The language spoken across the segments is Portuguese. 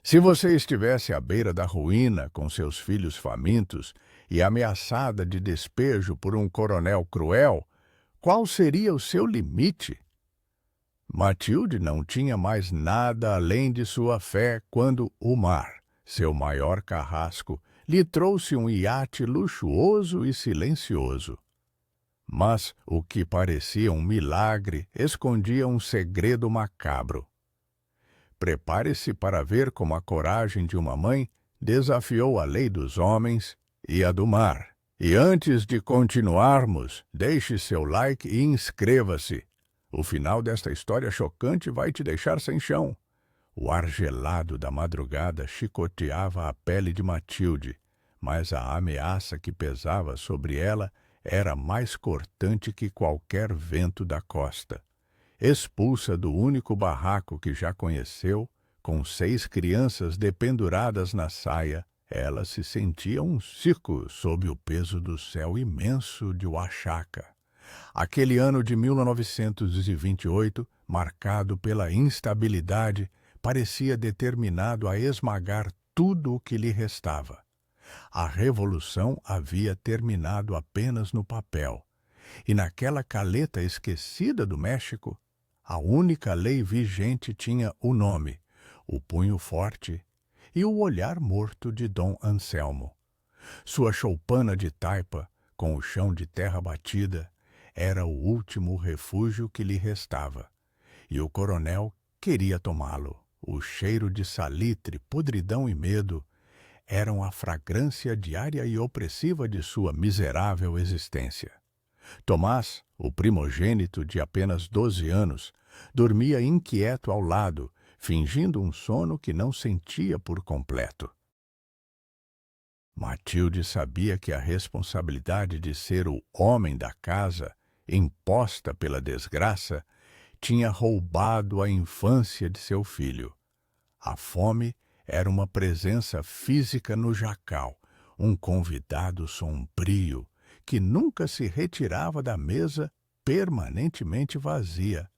Se você estivesse à beira da ruína com seus filhos famintos e ameaçada de despejo por um coronel cruel, qual seria o seu limite? Matilde não tinha mais nada além de sua fé quando o mar, seu maior carrasco, lhe trouxe um iate luxuoso e silencioso. Mas o que parecia um milagre escondia um segredo macabro. Prepare-se para ver como a coragem de uma mãe desafiou a lei dos homens e a do mar. E antes de continuarmos, deixe seu like e inscreva-se. O final desta história chocante vai te deixar sem chão. O ar gelado da madrugada chicoteava a pele de Matilde, mas a ameaça que pesava sobre ela era mais cortante que qualquer vento da costa. Expulsa do único barraco que já conheceu, com 6 crianças dependuradas na saia, ela se sentia um circo sob o peso do céu imenso de Oaxaca. Aquele ano de 1928, marcado pela instabilidade, parecia determinado a esmagar tudo o que lhe restava. A revolução havia terminado apenas no papel, e naquela caleta esquecida do México, a única lei vigente tinha o nome, o punho forte e o olhar morto de Dom Anselmo. Sua choupana de taipa, com o chão de terra batida, era o último refúgio que lhe restava, e o coronel queria tomá-lo. O cheiro de salitre, podridão e medo eram a fragrância diária e opressiva de sua miserável existência. Tomás, o primogênito de apenas 12 anos, dormia inquieto ao lado, fingindo um sono que não sentia por completo. Matilde sabia que a responsabilidade de ser o homem da casa, imposta pela desgraça, tinha roubado a infância de seu filho. A fome era uma presença física no jacal, um convidado sombrio que nunca se retirava da mesa permanentemente vazia.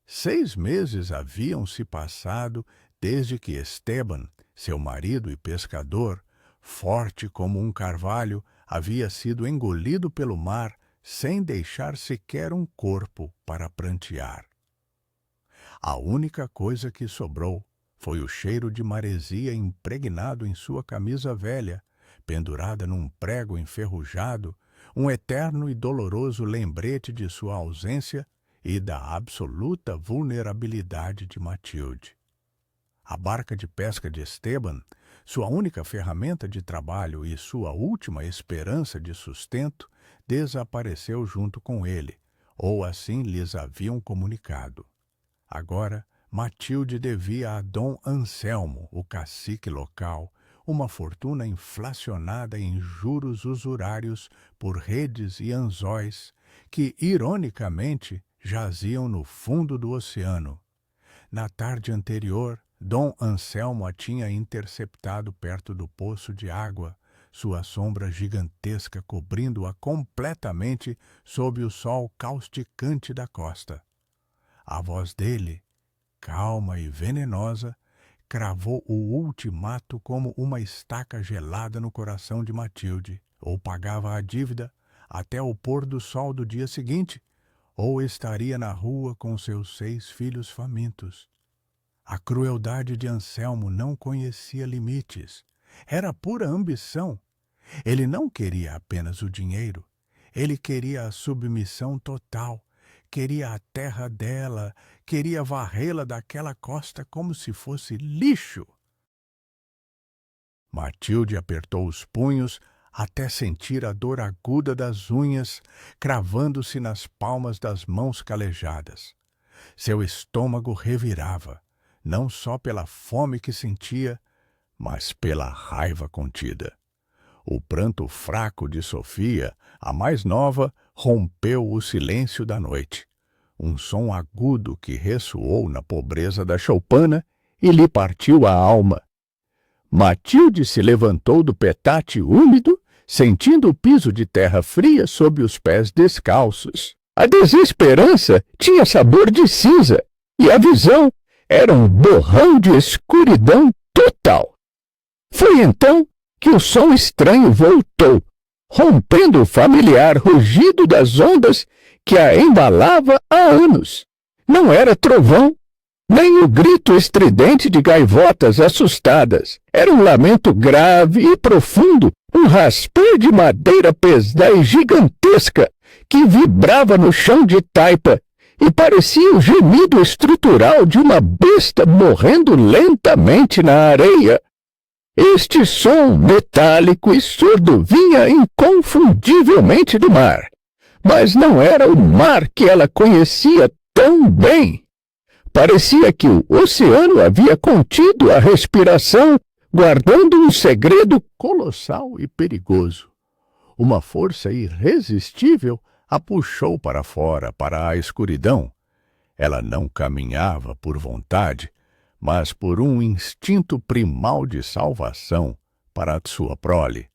6 meses haviam se passado desde que Esteban, seu marido e pescador, forte como um carvalho, havia sido engolido pelo mar sem deixar sequer um corpo para prantear. A única coisa que sobrou foi o cheiro de maresia impregnado em sua camisa velha, pendurada num prego enferrujado, um eterno e doloroso lembrete de sua ausência e da absoluta vulnerabilidade de Matilde. A barca de pesca de Esteban, sua única ferramenta de trabalho e sua última esperança de sustento, desapareceu junto com ele, ou assim lhes haviam comunicado. Agora, Matilde devia a Dom Anselmo, o cacique local, uma fortuna inflacionada em juros usurários por redes e anzóis que, ironicamente, jaziam no fundo do oceano. Na tarde anterior, Dom Anselmo a tinha interceptado perto do poço de água, sua sombra gigantesca cobrindo-a completamente sob o sol causticante da costa. A voz dele, calma e venenosa, cravou o ultimato como uma estaca gelada no coração de Matilde. Ou pagava a dívida até o pôr do sol do dia seguinte, ou estaria na rua com seus 6 filhos famintos. A crueldade de Anselmo não conhecia limites. Era pura ambição. Ele não queria apenas o dinheiro. Ele queria a submissão total. Queria a terra dela. Queria varrê-la daquela costa como se fosse lixo. Matilde apertou os punhos até sentir a dor aguda das unhas cravando-se nas palmas das mãos calejadas. Seu estômago revirava, não só pela fome que sentia, mas pela raiva contida. O pranto fraco de Sofia, a mais nova, rompeu o silêncio da noite. Um som agudo que ressoou na pobreza da choupana e lhe partiu a alma. Matilde se levantou do petate úmido, sentindo o piso de terra fria sob os pés descalços. A desesperança tinha sabor de cinza, e a visão era um borrão de escuridão Foi então que o som estranho voltou, rompendo o familiar rugido das ondas que a embalava há anos. Não era trovão, nem o grito estridente de gaivotas assustadas. Era um lamento grave e profundo, um raspar de madeira pesada e gigantesca que vibrava no chão de taipa e parecia o gemido estrutural de uma besta morrendo lentamente na areia. Este som metálico e surdo vinha inconfundivelmente do mar, mas não era o mar que ela conhecia tão bem. Parecia que o oceano havia contido a respiração, guardando um segredo colossal e perigoso. Uma força irresistível a puxou para fora, para a escuridão. Ela não caminhava por vontade, mas por um instinto primal de salvação para a sua prole.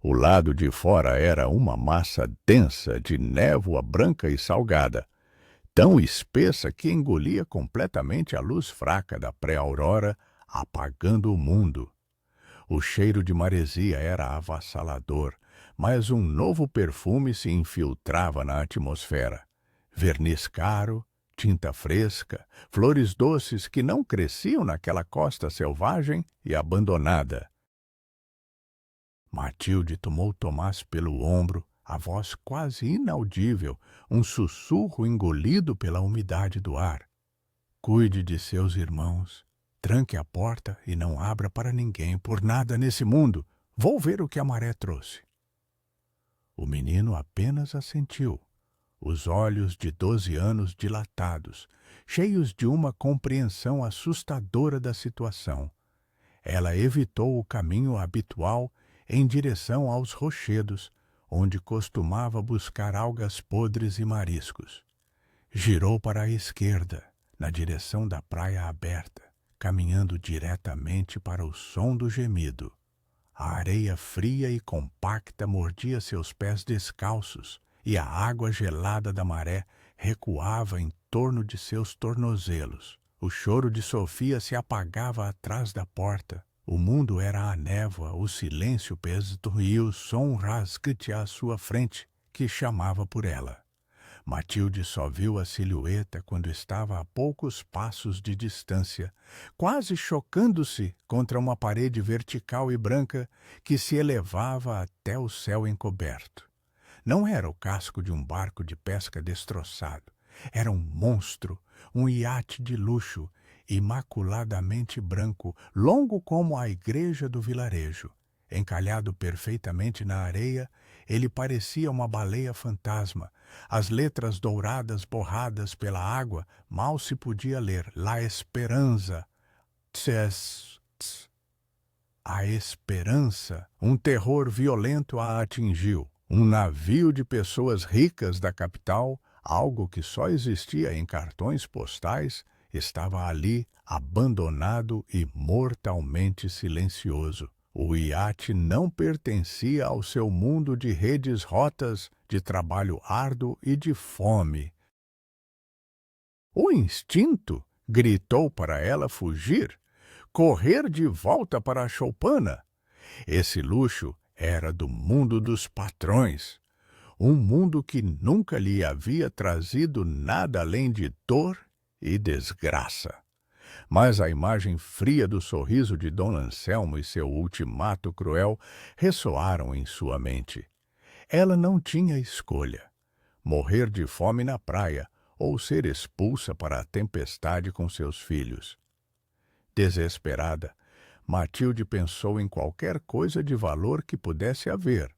O lado de fora era uma massa densa de névoa branca e salgada, tão espessa que engolia completamente a luz fraca da pré-aurora, apagando o mundo. O cheiro de maresia era avassalador, mas um novo perfume se infiltrava na atmosfera. Verniz caro, tinta fresca, flores doces que não cresciam naquela costa selvagem e abandonada. Matilde tomou Tomás pelo ombro, a voz quase inaudível, um sussurro engolido pela umidade do ar. Cuide de seus irmãos. Tranque a porta e não abra para ninguém, por nada nesse mundo. Vou ver o que a maré trouxe. O menino apenas assentiu, os olhos de 12 anos dilatados, cheios de uma compreensão assustadora da situação. Ela evitou o caminho habitual em direção aos rochedos, onde costumava buscar algas podres e mariscos. Girou para a esquerda, na direção da praia aberta, caminhando diretamente para o som do gemido. A areia fria e compacta mordia seus pés descalços e a água gelada da maré recuava em torno de seus tornozelos. O choro de Sofia se apagava atrás da porta. O mundo era a névoa, o silêncio pesto e o som rasgante à sua frente, que chamava por ela. Matilde só viu a silhueta quando estava a poucos passos de distância, quase chocando-se contra uma parede vertical e branca que se elevava até o céu encoberto. Não era o casco de um barco de pesca destroçado. Era um monstro, um iate de luxo, imaculadamente branco, longo como a igreja do vilarejo. Encalhado perfeitamente na areia, ele parecia uma baleia fantasma. As letras douradas borradas pela água mal se podia ler. La Esperanza. A esperança. Um terror violento a atingiu. Um navio de pessoas ricas da capital, algo que só existia em cartões postais, estava ali, abandonado e mortalmente silencioso. O iate não pertencia ao seu mundo de redes rotas, de trabalho árduo e de fome. O instinto gritou para ela fugir, correr de volta para a choupana. Esse luxo era do mundo dos patrões, um mundo que nunca lhe havia trazido nada além de dor e desgraça. Mas a imagem fria do sorriso de Dom Anselmo e seu ultimato cruel ressoaram em sua mente. Ela não tinha escolha: morrer de fome na praia ou ser expulsa para a tempestade com seus filhos. Desesperada, Matilde pensou em qualquer coisa de valor que pudesse haver: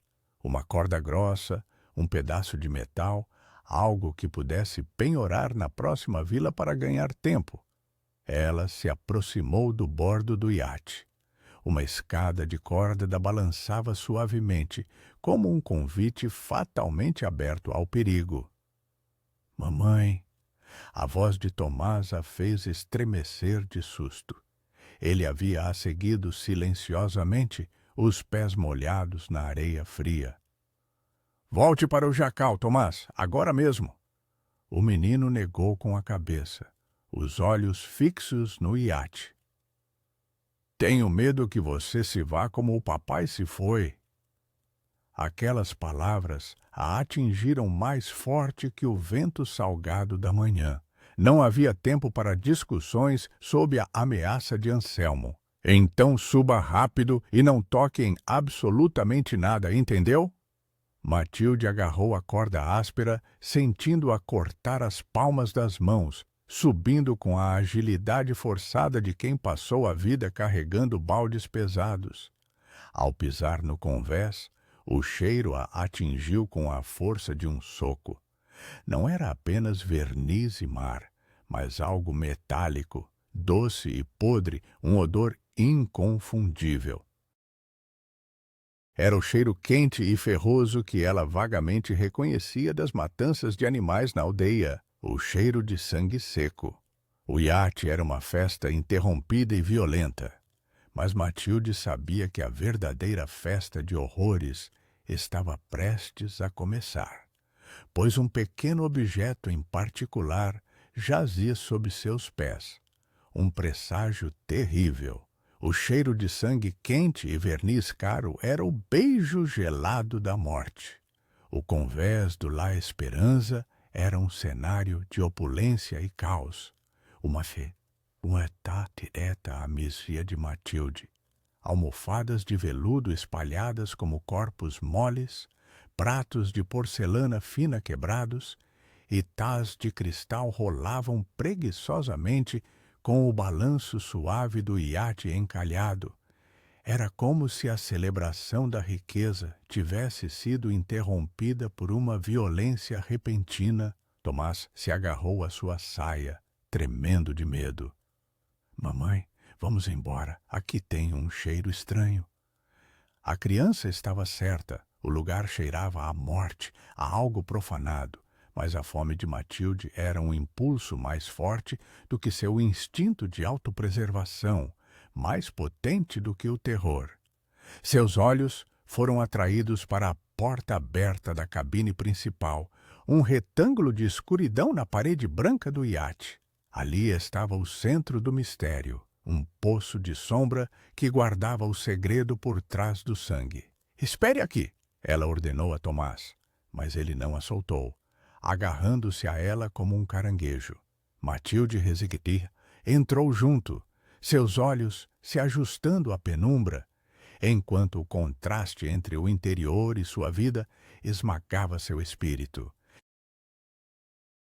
uma corda grossa, um pedaço de metal, algo que pudesse penhorar na próxima vila para ganhar tempo. Ela se aproximou do bordo do iate. Uma escada de corda balançava suavemente, como um convite fatalmente aberto ao perigo. Mamãe! A voz de Tomás a fez estremecer de susto. Ele havia-a seguido silenciosamente, os pés molhados na areia fria. Volte para o jacal, Tomás, agora mesmo. O menino negou com a cabeça, os olhos fixos no iate. Tenho medo que você se vá como o papai se foi. Aquelas palavras a atingiram mais forte que o vento salgado da manhã. Não havia tempo para discussões sob a ameaça de Anselmo. Então suba rápido e não toque em absolutamente nada, entendeu? Matilde agarrou a corda áspera, sentindo-a cortar as palmas das mãos, subindo com a agilidade forçada de quem passou a vida carregando baldes pesados. Ao pisar no convés, o cheiro a atingiu com a força de um soco. Não era apenas verniz e mar, mas algo metálico, doce e podre, um odor inconfundível. Era o cheiro quente e ferroso que ela vagamente reconhecia das matanças de animais na aldeia, o cheiro de sangue seco. O iate era uma festa interrompida e violenta, mas Matilde sabia que a verdadeira festa de horrores estava prestes a começar, pois um pequeno objeto em particular jazia sob seus pés, um presságio terrível. O cheiro de sangue quente e verniz caro era o beijo gelado da morte. O convés do La Esperança era um cenário de opulência e caos. Uma direta à mesia de Matilde. Almofadas de veludo espalhadas como corpos moles, pratos de porcelana fina quebrados e tás de cristal rolavam preguiçosamente com o balanço suave do iate encalhado. Era como se a celebração da riqueza tivesse sido interrompida por uma violência repentina. Tomás se agarrou à sua saia, tremendo de medo. Mamãe, vamos embora. Aqui tem um cheiro estranho. A criança estava certa. O lugar cheirava à morte, a algo profanado. Mas a fome de Matilde era um impulso mais forte do que seu instinto de autopreservação, mais potente do que o terror. Seus olhos foram atraídos para a porta aberta da cabine principal, um retângulo de escuridão na parede branca do iate. Ali estava o centro do mistério, um poço de sombra que guardava o segredo por trás do sangue. "Espere aqui", ela ordenou a Tomás, mas ele não a soltou, agarrando-se a ela como um caranguejo. Matilde Resigdir entrou junto, seus olhos se ajustando à penumbra, enquanto o contraste entre o interior e sua vida esmagava seu espírito.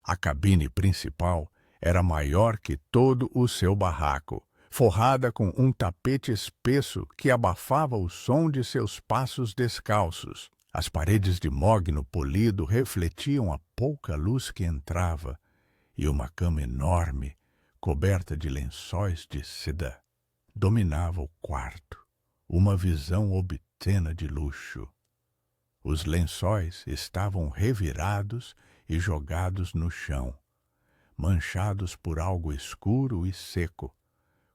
A cabine principal era maior que todo o seu barraco, forrada com um tapete espesso que abafava o som de seus passos descalços. As paredes de mogno polido refletiam a pouca luz que entrava, e uma cama enorme, coberta de lençóis de seda, dominava o quarto, uma visão obscena de luxo. Os lençóis estavam revirados e jogados no chão, manchados por algo escuro e seco,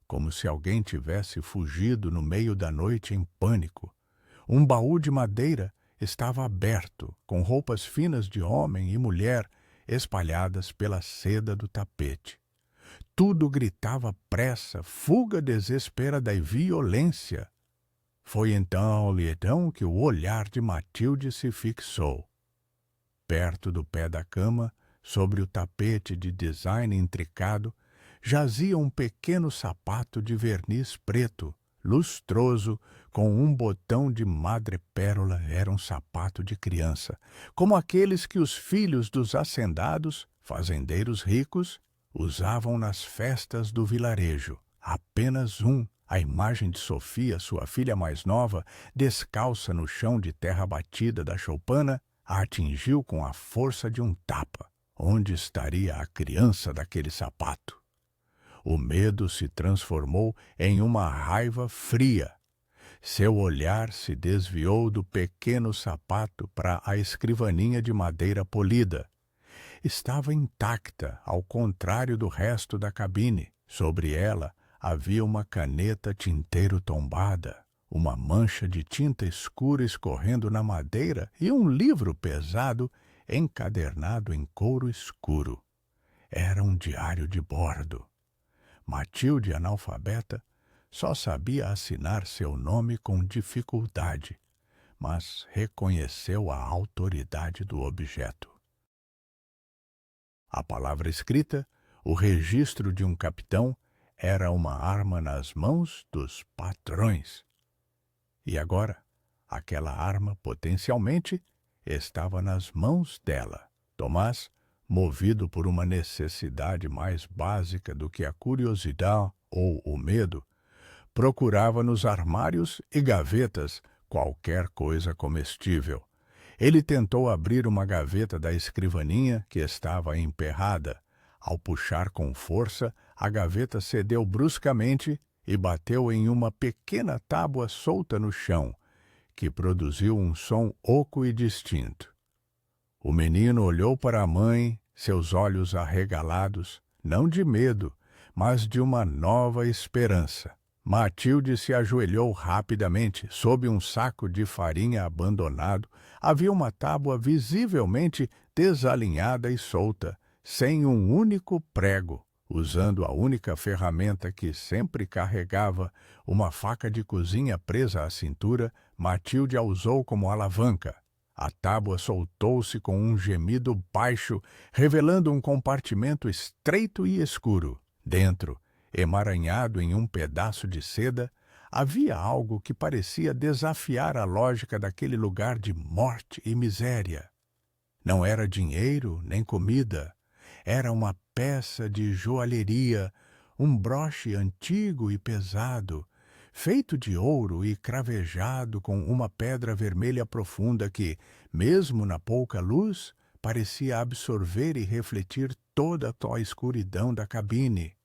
como se alguém tivesse fugido no meio da noite em pânico. Um baú de madeira estava aberto, com roupas finas de homem e mulher espalhadas pela seda do tapete. Tudo gritava pressa, fuga desesperada e violência. Foi então que o olhar de Matilde se fixou. Perto do pé da cama, sobre o tapete de design intricado, jazia um pequeno sapato de verniz preto, lustroso, com um botão de madrepérola. Era um sapato de criança, como aqueles que os filhos dos hacendados, fazendeiros ricos, usavam nas festas do vilarejo. Apenas um, a imagem de Sofia, sua filha mais nova, descalça no chão de terra batida da choupana, a atingiu com a força de um tapa. Onde estaria a criança daquele sapato? O medo se transformou em uma raiva fria. Seu olhar se desviou do pequeno sapato para a escrivaninha de madeira polida. Estava intacta, ao contrário do resto da cabine. Sobre ela havia uma caneta tinteiro tombada, uma mancha de tinta escura escorrendo na madeira e um livro pesado encadernado em couro escuro. Era um diário de bordo. Matilde, analfabeta, só sabia assinar seu nome com dificuldade, mas reconheceu a autoridade do objeto. A palavra escrita, o registro de um capitão, era uma arma nas mãos dos patrões. E agora, aquela arma, potencialmente, estava nas mãos dela. Tomás, movido por uma necessidade mais básica do que a curiosidade ou o medo, procurava nos armários e gavetas qualquer coisa comestível. Ele tentou abrir uma gaveta da escrivaninha que estava emperrada. Ao puxar com força, a gaveta cedeu bruscamente e bateu em uma pequena tábua solta no chão, que produziu um som oco e distinto. O menino olhou para a mãe, seus olhos arregalados, não de medo, mas de uma nova esperança. Matilde se ajoelhou rapidamente. Sob um saco de farinha abandonado, havia uma tábua visivelmente desalinhada e solta, sem um único prego. Usando a única ferramenta que sempre carregava, uma faca de cozinha presa à cintura, Matilde a usou como alavanca. A tábua soltou-se com um gemido baixo, revelando um compartimento estreito e escuro. Dentro, emaranhado em um pedaço de seda, havia algo que parecia desafiar a lógica daquele lugar de morte e miséria. Não era dinheiro nem comida. Era uma peça de joalheria, um broche antigo e pesado, feito de ouro e cravejado com uma pedra vermelha profunda que, mesmo na pouca luz, parecia absorver e refletir toda a escuridão da cabine.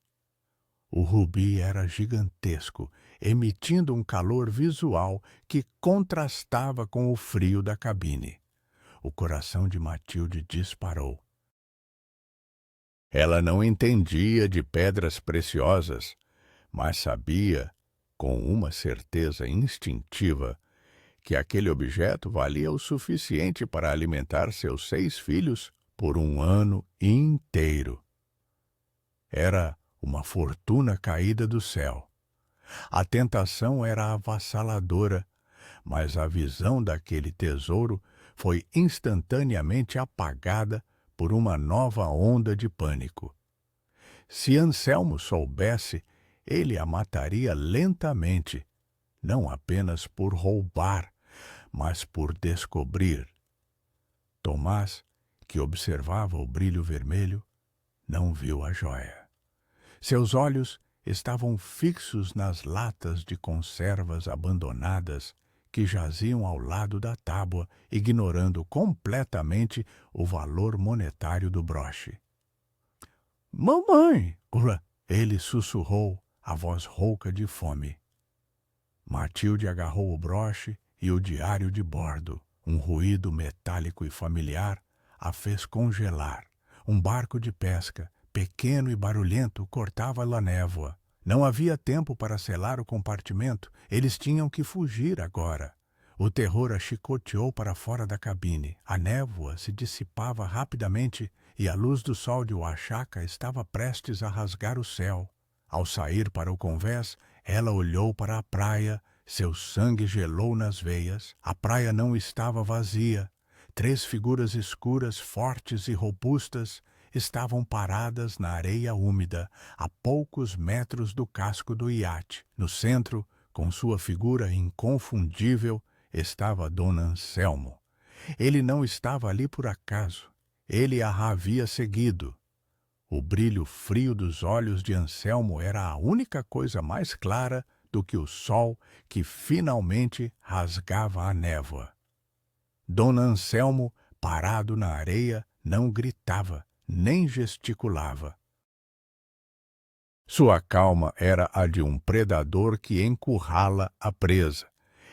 O rubi era gigantesco, emitindo um calor visual que contrastava com o frio da cabine. O coração de Matilde disparou. Ela não entendia de pedras preciosas, mas sabia, com uma certeza instintiva, que aquele objeto valia o suficiente para alimentar seus 6 filhos por um ano inteiro. Era uma fortuna caída do céu. A tentação era avassaladora, mas a visão daquele tesouro foi instantaneamente apagada por uma nova onda de pânico. Se Anselmo soubesse, ele a mataria lentamente, não apenas por roubar, mas por descobrir. Tomás, que observava o brilho vermelho, não viu a joia. Seus olhos estavam fixos nas latas de conservas abandonadas que jaziam ao lado da tábua, ignorando completamente o valor monetário do broche. "Mamãe!" ele sussurrou, a voz rouca de fome. Matilde agarrou o broche e o diário de bordo. Um ruído metálico e familiar a fez congelar. Um barco de pesca, pequeno e barulhento, cortava a névoa. Não havia tempo para selar o compartimento. Eles tinham que fugir agora. O terror a chicoteou para fora da cabine. A névoa se dissipava rapidamente e a luz do sol de Oaxaca estava prestes a rasgar o céu. Ao sair para o convés, ela olhou para a praia. Seu sangue gelou nas veias. A praia não estava vazia. 3 figuras escuras, fortes e robustas, estavam paradas na areia úmida, a poucos metros do casco do iate. No centro, com sua figura inconfundível, estava Dom Anselmo. Ele não estava ali por acaso. Ele a havia seguido. O brilho frio dos olhos de Anselmo era a única coisa mais clara do que o sol que finalmente rasgava a névoa. Dom Anselmo, parado na areia, não gritava, nem gesticulava. Sua calma era a de um predador que encurrala a presa.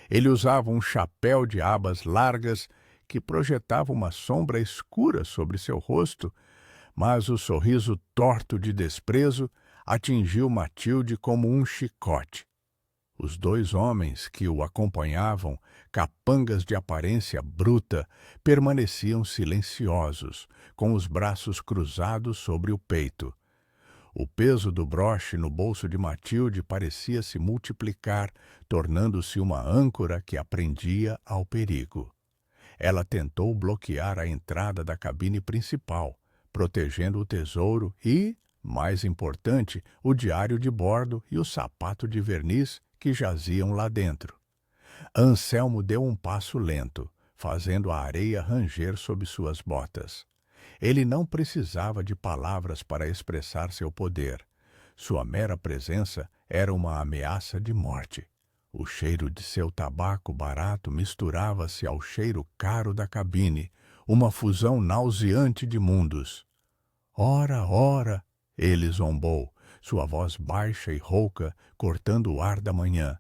Ele usava um chapéu de abas largas que projetava uma sombra escura sobre seu rosto, mas o sorriso torto de desprezo atingiu Matilde como um chicote. Os 2 homens que o acompanhavam, capangas de aparência bruta, permaneciam silenciosos, com os braços cruzados sobre o peito. O peso do broche no bolso de Matilde parecia se multiplicar, tornando-se uma âncora que a prendia ao perigo. Ela tentou bloquear a entrada da cabine principal, protegendo o tesouro e, mais importante, o diário de bordo e o sapato de verniz que jaziam lá dentro. Anselmo deu um passo lento, fazendo a areia ranger sob suas botas. Ele não precisava de palavras para expressar seu poder. Sua mera presença era uma ameaça de morte. O cheiro de seu tabaco barato misturava-se ao cheiro caro da cabine, uma fusão nauseante de mundos. Ora, ora, ele zombou, sua voz baixa e rouca, cortando o ar da manhã.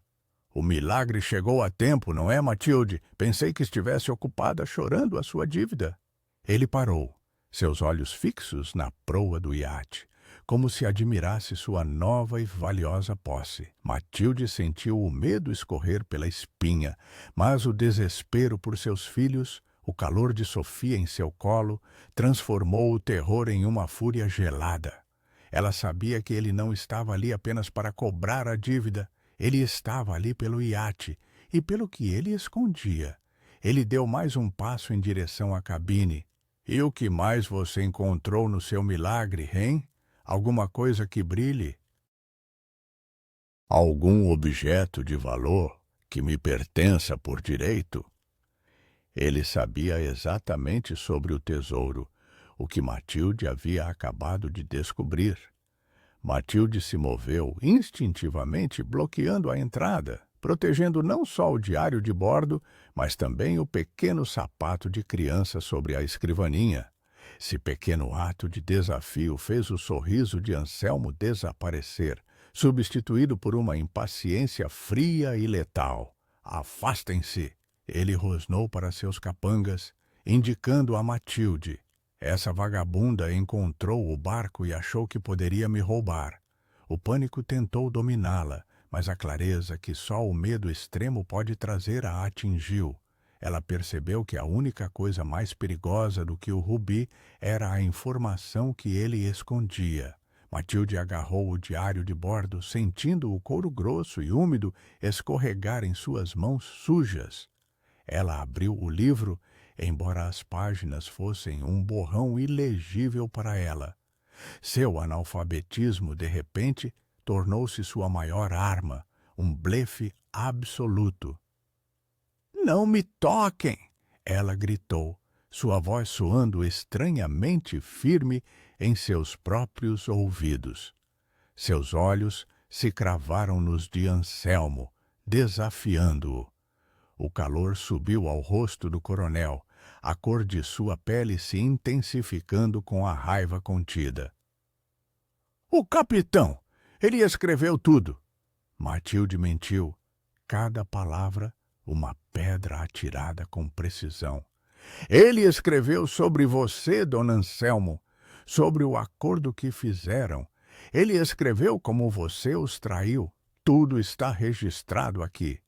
O milagre chegou a tempo, não é, Matilde? Pensei que estivesse ocupada chorando a sua dívida. Ele parou, seus olhos fixos na proa do iate, como se admirasse sua nova e valiosa posse. Matilde sentiu o medo escorrer pela espinha, mas o desespero por seus filhos, o calor de Sofia em seu colo, transformou o terror em uma fúria gelada. Ela sabia que ele não estava ali apenas para cobrar a dívida. Ele estava ali pelo iate e pelo que ele escondia. Ele deu mais um passo em direção à cabine. E o que mais você encontrou no seu milagre, hein? Alguma coisa que brilhe? Algum objeto de valor que me pertença por direito? Ele sabia exatamente sobre o tesouro, o que Matilde havia acabado de descobrir. Matilde se moveu instintivamente, bloqueando a entrada, protegendo não só o diário de bordo, mas também o pequeno sapato de criança sobre a escrivaninha. Esse pequeno ato de desafio fez o sorriso de Anselmo desaparecer, substituído por uma impaciência fria e letal. Afastem-se! Ele rosnou para seus capangas, indicando a Matilde. Essa vagabunda encontrou o barco e achou que poderia me roubar. O pânico tentou dominá-la, mas a clareza que só o medo extremo pode trazer a atingiu. Ela percebeu que a única coisa mais perigosa do que o rubi era a informação que ele escondia. Matilde agarrou o diário de bordo, sentindo o couro grosso e úmido escorregar em suas mãos sujas. Ela abriu o livro, embora as páginas fossem um borrão ilegível para ela. Seu analfabetismo, de repente, tornou-se sua maior arma, um blefe absoluto. "Não me toquem!" ela gritou, sua voz soando estranhamente firme em seus próprios ouvidos. Seus olhos se cravaram nos de Anselmo, desafiando-o. O calor subiu ao rosto do coronel, a cor de sua pele se intensificando com a raiva contida. "O capitão! Ele escreveu tudo!" Matilde mentiu, cada palavra uma pedra atirada com precisão. "Ele escreveu sobre você, dona Anselmo, sobre o acordo que fizeram. Ele escreveu como você os traiu. Tudo está registrado aqui."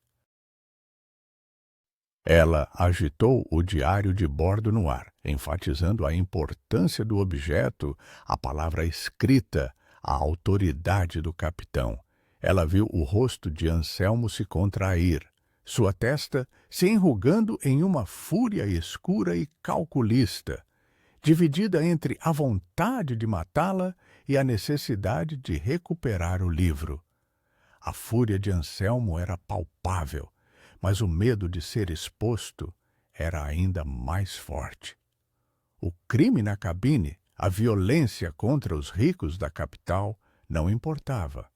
Ela agitou o diário de bordo no ar, enfatizando a importância do objeto, a palavra escrita, a autoridade do capitão. Ela viu o rosto de Anselmo se contrair, sua testa se enrugando em uma fúria escura e calculista, dividida entre a vontade de matá-la e a necessidade de recuperar o livro. A fúria de Anselmo era palpável, mas o medo de ser exposto era ainda mais forte. O crime na cabine, a violência contra os ricos da capital, não importava.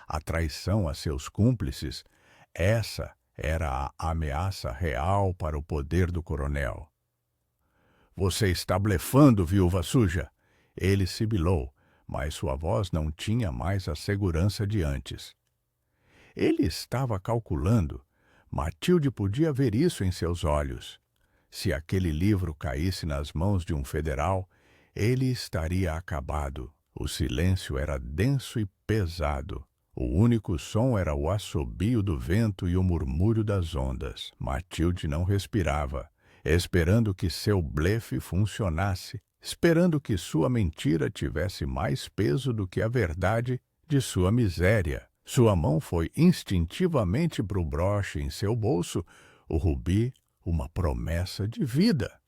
A traição a seus cúmplices, essa era a ameaça real para o poder do coronel. "Você está blefando, viúva suja!" Ele sibilou, mas sua voz não tinha mais a segurança de antes. Ele estava calculando. Matilde podia ver isso em seus olhos. Se aquele livro caísse nas mãos de um federal, ele estaria acabado. O silêncio era denso e pesado. O único som era o assobio do vento e o murmúrio das ondas. Matilde não respirava, esperando que seu blefe funcionasse, esperando que sua mentira tivesse mais peso do que a verdade de sua miséria. Sua mão foi instintivamente para o broche em seu bolso, o rubi, uma promessa de vida.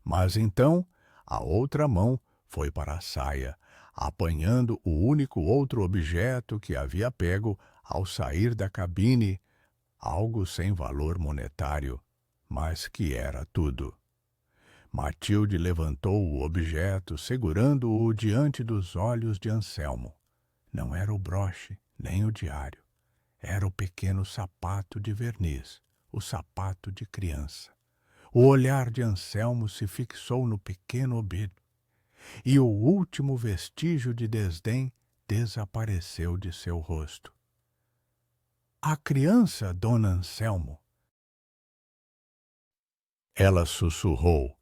Mas então, a outra mão foi para a saia, apanhando o único outro objeto que havia pego ao sair da cabine, algo sem valor monetário, mas que era tudo. Matilde levantou o objeto, segurando-o diante dos olhos de Anselmo. Não era o broche, nem o diário. Era o pequeno sapato de verniz, o sapato de criança. O olhar de Anselmo se fixou no pequeno objeto, e o último vestígio de desdém desapareceu de seu rosto. A criança, dona Anselmo? Ela sussurrou,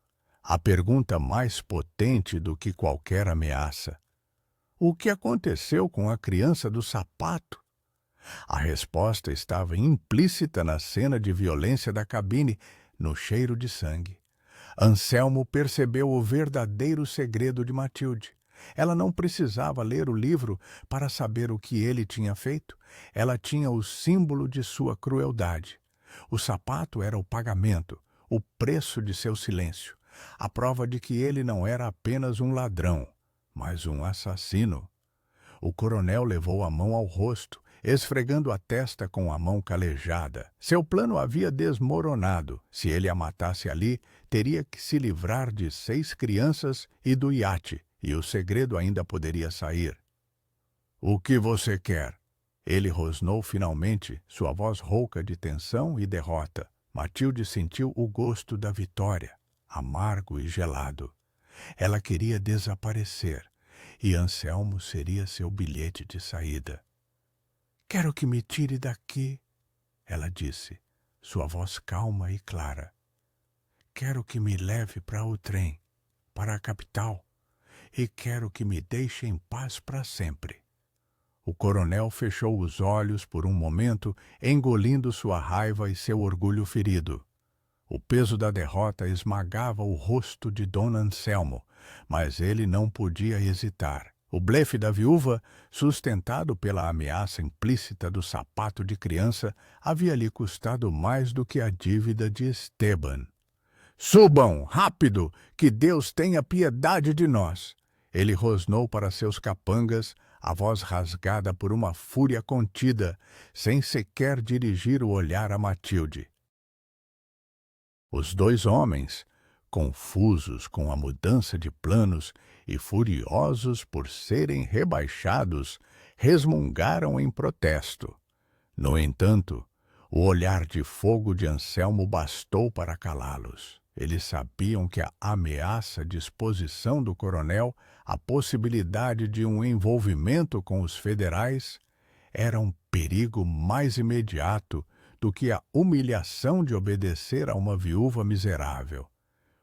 a pergunta mais potente do que qualquer ameaça. O que aconteceu com a criança do sapato? A resposta estava implícita na cena de violência da cabine, no cheiro de sangue. Anselmo percebeu o verdadeiro segredo de Matilde. Ela não precisava ler o livro para saber o que ele tinha feito. Ela tinha o símbolo de sua crueldade. O sapato era o pagamento, o preço de seu silêncio, a prova de que ele não era apenas um ladrão, mas um assassino. O coronel levou a mão ao rosto, esfregando a testa com a mão calejada. Seu plano havia desmoronado. Se ele a matasse ali, teria que se livrar de 6 crianças e do iate, e o segredo ainda poderia sair. O que você quer? Ele rosnou finalmente, sua voz rouca de tensão e derrota. Matilde sentiu o gosto da vitória, amargo e gelado. Ela queria desaparecer, e Anselmo seria seu bilhete de saída. Quero que me tire daqui, ela disse, sua voz calma e clara. Quero que me leve para o trem, para a capital, e quero que me deixe em paz para sempre. O coronel fechou os olhos por um momento, engolindo sua raiva e seu orgulho ferido. O peso da derrota esmagava o rosto de Dona Anselmo, mas ele não podia hesitar. O blefe da viúva, sustentado pela ameaça implícita do sapato de criança, havia lhe custado mais do que a dívida de Esteban. Subam, rápido, que Deus tenha piedade de nós! Ele rosnou para seus capangas, a voz rasgada por uma fúria contida, sem sequer dirigir o olhar a Matilde. Os 2 homens, confusos com a mudança de planos e furiosos por serem rebaixados, resmungaram em protesto. No entanto, o olhar de fogo de Anselmo bastou para calá-los. Eles sabiam que a ameaça de exposição do coronel, a possibilidade de um envolvimento com os federais, era um perigo mais imediato do que a humilhação de obedecer a uma viúva miserável.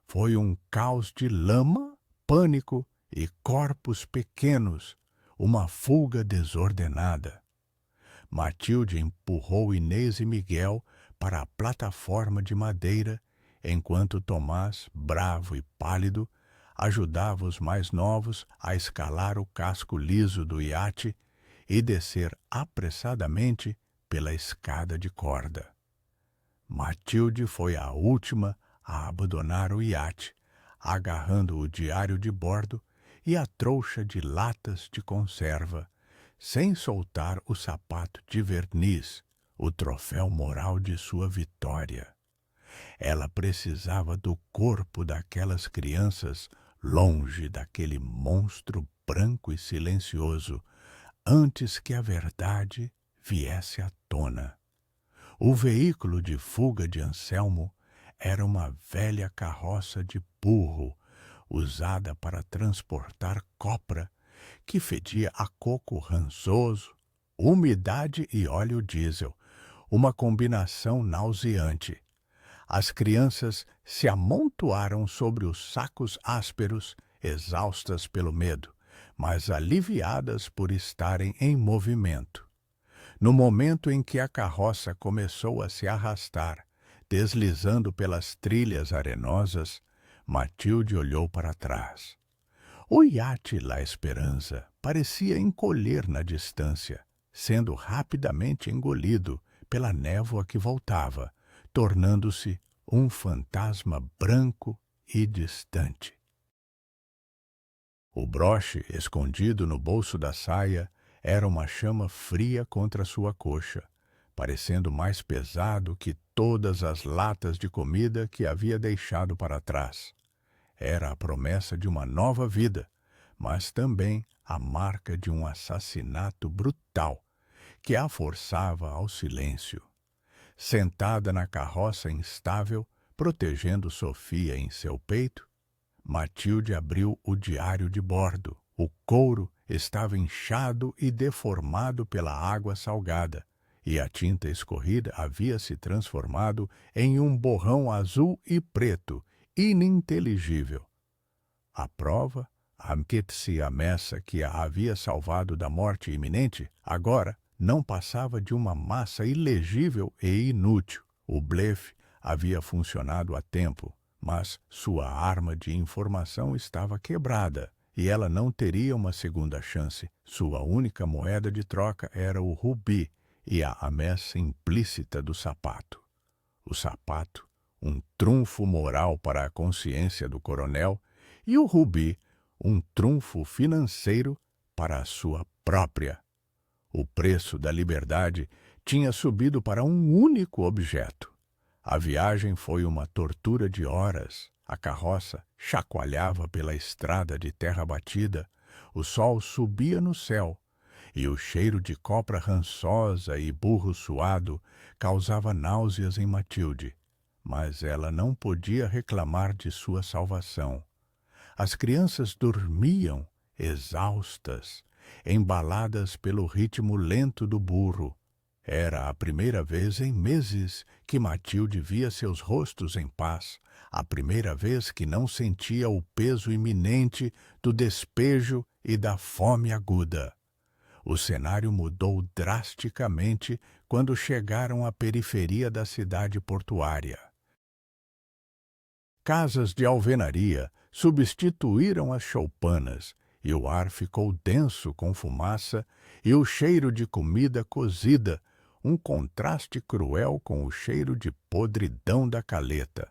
Foi um caos de lama, pânico e corpos pequenos, uma fuga desordenada. Matilde empurrou Inês e Miguel para a plataforma de madeira, enquanto Tomás, bravo e pálido, ajudava os mais novos a escalar o casco liso do iate e descer apressadamente pela escada de corda. Matilde foi a última a abandonar o iate, agarrando o diário de bordo e a trouxa de latas de conserva, sem soltar o sapato de verniz, o troféu moral de sua vitória. Ela precisava do corpo daquelas crianças longe daquele monstro branco e silencioso, antes que a verdade viesse à tona. O veículo de fuga de Anselmo era uma velha carroça de burro, usada para transportar copra, que fedia a coco rançoso, umidade e óleo diesel, uma combinação nauseante. As crianças se amontoaram sobre os sacos ásperos, exaustas pelo medo, mas aliviadas por estarem em movimento. No momento em que a carroça começou a se arrastar, deslizando pelas trilhas arenosas, Matilde olhou para trás. O iate La Esperança parecia encolher na distância, sendo rapidamente engolido pela névoa que voltava, tornando-se um fantasma branco e distante. O broche, escondido no bolso da saia, era uma chama fria contra sua coxa, parecendo mais pesado que todas as latas de comida que havia deixado para trás. Era a promessa de uma nova vida, mas também a marca de um assassinato brutal que a forçava ao silêncio. Sentada na carroça instável, protegendo Sofia em seu peito, Matilde abriu o diário de bordo. O couro estava inchado e deformado pela água salgada, e a tinta escorrida havia se transformado em um borrão azul e preto, ininteligível. A prova, a messa que a havia salvado da morte iminente, agora não passava de uma massa ilegível e inútil. O blefe havia funcionado a tempo, mas sua arma de informação estava quebrada e ela não teria uma segunda chance. Sua única moeda de troca era o rubi e a amessa implícita do sapato. O sapato, um trunfo moral para a consciência do coronel, e o rubi, um trunfo financeiro para a sua própria. O preço da liberdade tinha subido para um único objeto. A viagem foi uma tortura de horas. A carroça chacoalhava pela estrada de terra batida, o sol subia no céu, e o cheiro de copra rançosa e burro suado causava náuseas em Matilde. Mas ela não podia reclamar de sua salvação. As crianças dormiam, exaustas, embaladas pelo ritmo lento do burro. Era a primeira vez em meses que Matilde via seus rostos em paz, a primeira vez que não sentia o peso iminente do despejo e da fome aguda. O cenário mudou drasticamente quando chegaram à periferia da cidade portuária. Casas de alvenaria substituíram as choupanas, e o ar ficou denso com fumaça e o cheiro de comida cozida, um contraste cruel com o cheiro de podridão da caleta.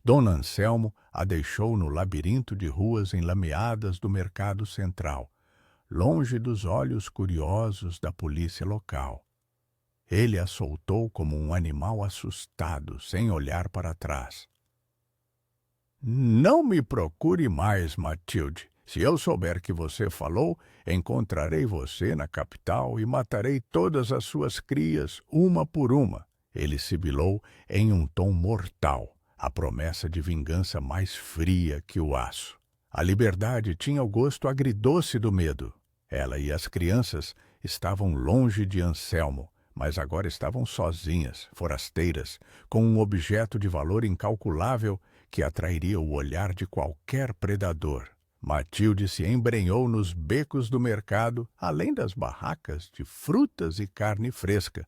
Dom Anselmo a deixou no labirinto de ruas enlameadas do mercado central, longe dos olhos curiosos da polícia local. Ele a soltou como um animal assustado, sem olhar para trás. Não me procure mais, Matilde. Se eu souber que você falou, encontrarei você na capital e matarei todas as suas crias, uma por uma. Ele sibilou em um tom mortal, a promessa de vingança mais fria que o aço. A liberdade tinha o gosto agridoce do medo. Ela e as crianças estavam longe de Anselmo, mas agora estavam sozinhas, forasteiras, com um objeto de valor incalculável que atrairia o olhar de qualquer predador. Matilde se embrenhou nos becos do mercado, além das barracas de frutas e carne fresca,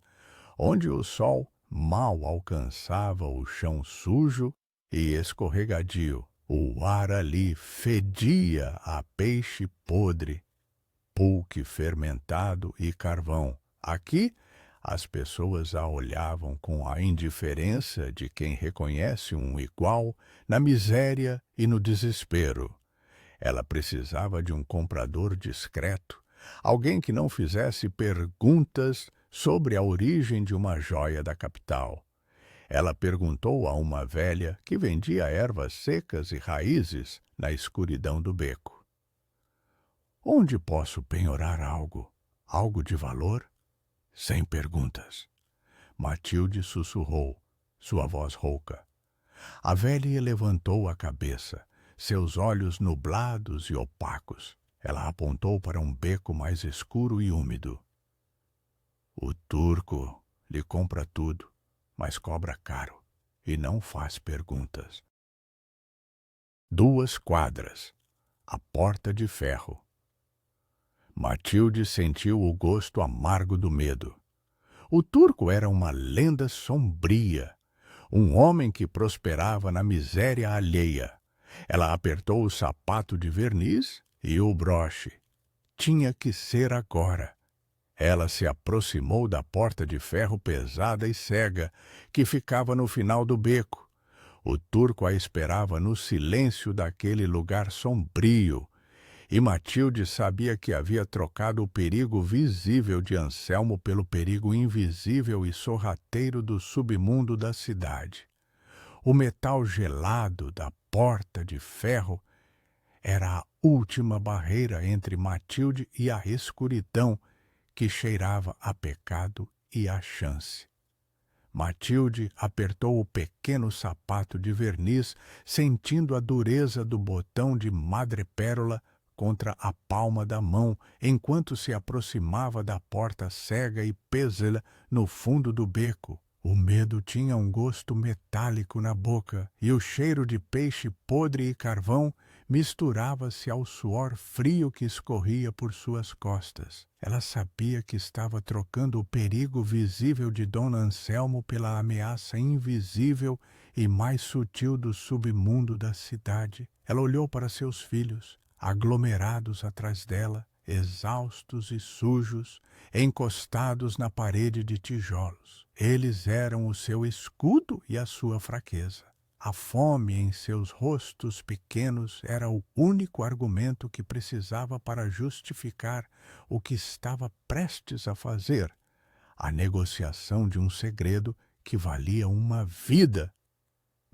onde o sol mal alcançava o chão sujo e escorregadio. O ar ali fedia a peixe podre, pulque fermentado e carvão. Aqui, as pessoas a olhavam com a indiferença de quem reconhece um igual na miséria e no desespero. Ela precisava de um comprador discreto, alguém que não fizesse perguntas sobre a origem de uma joia da capital. Ela perguntou a uma velha que vendia ervas secas e raízes na escuridão do beco. Onde posso penhorar algo? Algo de valor? Sem perguntas. Matilde sussurrou, sua voz rouca. A velha levantou a cabeça, seus olhos nublados e opacos. Ela apontou para um beco mais escuro e úmido. O turco lhe compra tudo, mas cobra caro e não faz perguntas. 2 quadras. A porta de ferro. Matilde sentiu o gosto amargo do medo. O turco era uma lenda sombria, um homem que prosperava na miséria alheia. Ela apertou o sapato de verniz E o broche tinha que ser agora. Ela se aproximou da porta de ferro pesada e cega, que ficava no final do beco. O turco a esperava no silêncio daquele lugar sombrio, e Matilde sabia que havia trocado o perigo visível de Anselmo pelo perigo invisível e sorrateiro do submundo da cidade. O metal gelado da porta de ferro era a última barreira entre Matilde e a escuridão que cheirava a pecado e a chance. Matilde apertou o pequeno sapato de verniz, sentindo a dureza do botão de madrepérola contra a palma da mão, enquanto se aproximava da porta cega e pêssega no fundo do beco. O medo tinha um gosto metálico na boca, e o cheiro de peixe podre e carvão misturava-se ao suor frio que escorria por suas costas. Ela sabia que estava trocando o perigo visível de Dom Anselmo pela ameaça invisível e mais sutil do submundo da cidade. Ela olhou para seus filhos, aglomerados atrás dela, exaustos e sujos, encostados na parede de tijolos. Eles eram o seu escudo e a sua fraqueza. A fome em seus rostos pequenos era o único argumento que precisava para justificar o que estava prestes a fazer, a negociação de um segredo que valia uma vida.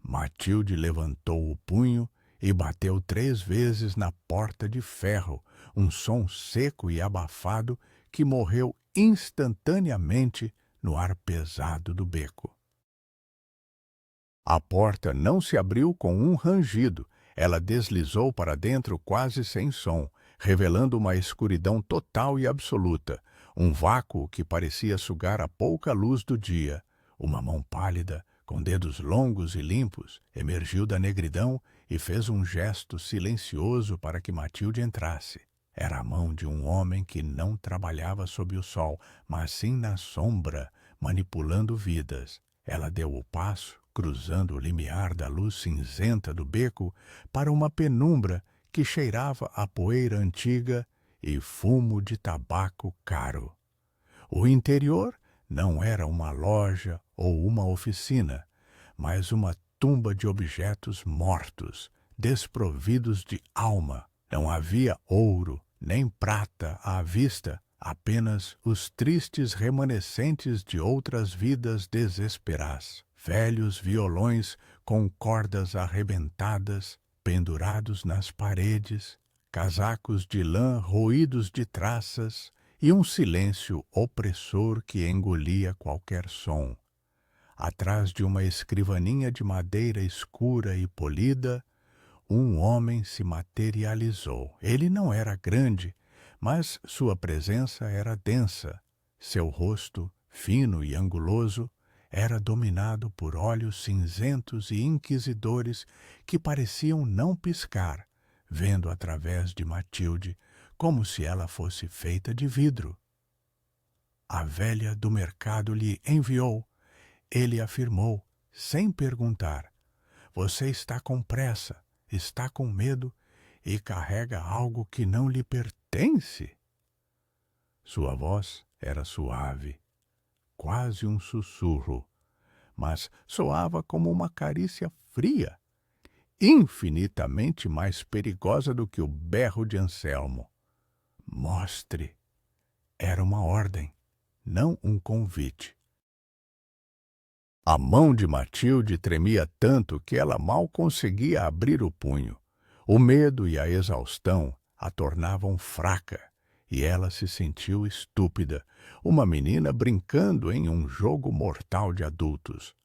Matilde levantou o punho e bateu 3 vezes na porta de ferro, um som seco e abafado que morreu instantaneamente no ar pesado do beco. A porta não se abriu com um rangido. Ela deslizou para dentro quase sem som, revelando uma escuridão total e absoluta, um vácuo que parecia sugar a pouca luz do dia. Uma mão pálida, com dedos longos e limpos, emergiu da negridão e fez um gesto silencioso para que Matilde entrasse. Era a mão de um homem que não trabalhava sob o sol, mas sim na sombra, manipulando vidas. Ela deu o passo, cruzando o limiar da luz cinzenta do beco, para uma penumbra que cheirava a poeira antiga e fumo de tabaco caro. O interior não era uma loja ou uma oficina, mas uma tumba de objetos mortos, desprovidos de alma. Não havia ouro nem prata à vista, apenas os tristes remanescentes de outras vidas desesperadas. Velhos violões com cordas arrebentadas, pendurados nas paredes, casacos de lã roídos de traças e um silêncio opressor que engolia qualquer som. Atrás de uma escrivaninha de madeira escura e polida, um homem se materializou. Ele não era grande, mas sua presença era densa. Seu rosto, fino e anguloso, era dominado por olhos cinzentos e inquisidores que pareciam não piscar, vendo através de Matilde, como se ela fosse feita de vidro. A velha do mercado lhe enviou. Ele afirmou, sem perguntar: "Você está com pressa, está com medo e carrega algo que não lhe pertence?" Sua voz era suave, quase um sussurro, mas soava como uma carícia fria, infinitamente mais perigosa do que o berro de Anselmo. "Mostre." Era uma ordem, não um convite. A mão de Matilde tremia tanto que ela mal conseguia abrir o punho. O medo e a exaustão a tornavam fraca, e ela se sentiu estúpida, uma menina brincando em um jogo mortal de adultos.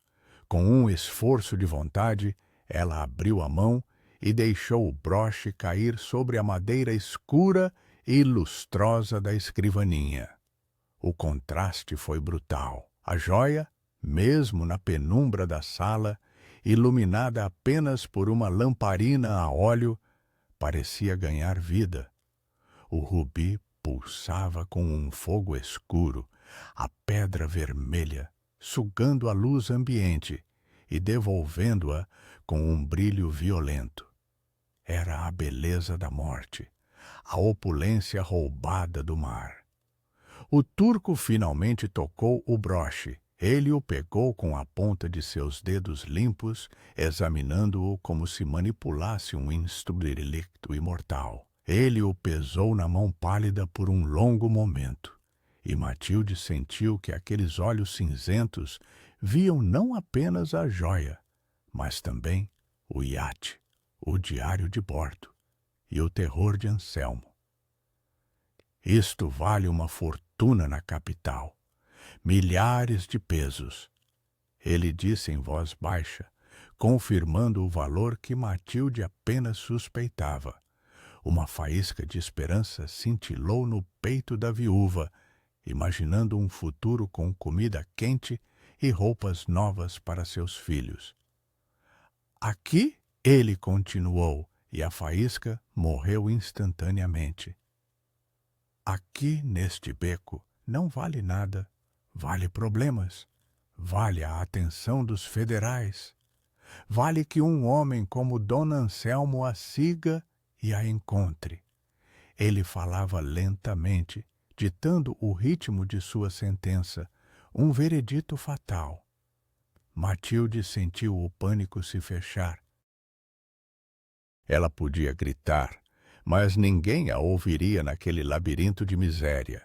Com um esforço de vontade, ela abriu a mão e deixou o broche cair sobre a madeira escura e lustrosa da escrivaninha. O contraste foi brutal. A joia, mesmo na penumbra da sala, iluminada apenas por uma lamparina a óleo, parecia ganhar vida. O rubi pulsava com um fogo escuro, a pedra vermelha, sugando a luz ambiente e devolvendo-a com um brilho violento. Era a beleza da morte, a opulência roubada do mar. O turco finalmente tocou o broche. Ele o pegou com a ponta de seus dedos limpos, examinando-o como se manipulasse um instrumento imortal. Ele o pesou na mão pálida por um longo momento, e Matilde sentiu que aqueles olhos cinzentos viam não apenas a joia, mas também o iate, o diário de bordo e o terror de Anselmo. Isto vale uma fortuna na capital. Milhares de pesos, ele disse em voz baixa, confirmando o valor que Matilde apenas suspeitava. Uma faísca de esperança cintilou no peito da viúva, imaginando um futuro com comida quente e roupas novas para seus filhos. Aqui, ele continuou, e a faísca morreu instantaneamente. Aqui, neste beco, não vale nada. Vale problemas, vale a atenção dos federais, vale que um homem como Dom Anselmo a siga e a encontre. Ele falava lentamente, ditando o ritmo de sua sentença, um veredito fatal. Matilde sentiu o pânico se fechar. Ela podia gritar, mas ninguém a ouviria naquele labirinto de miséria.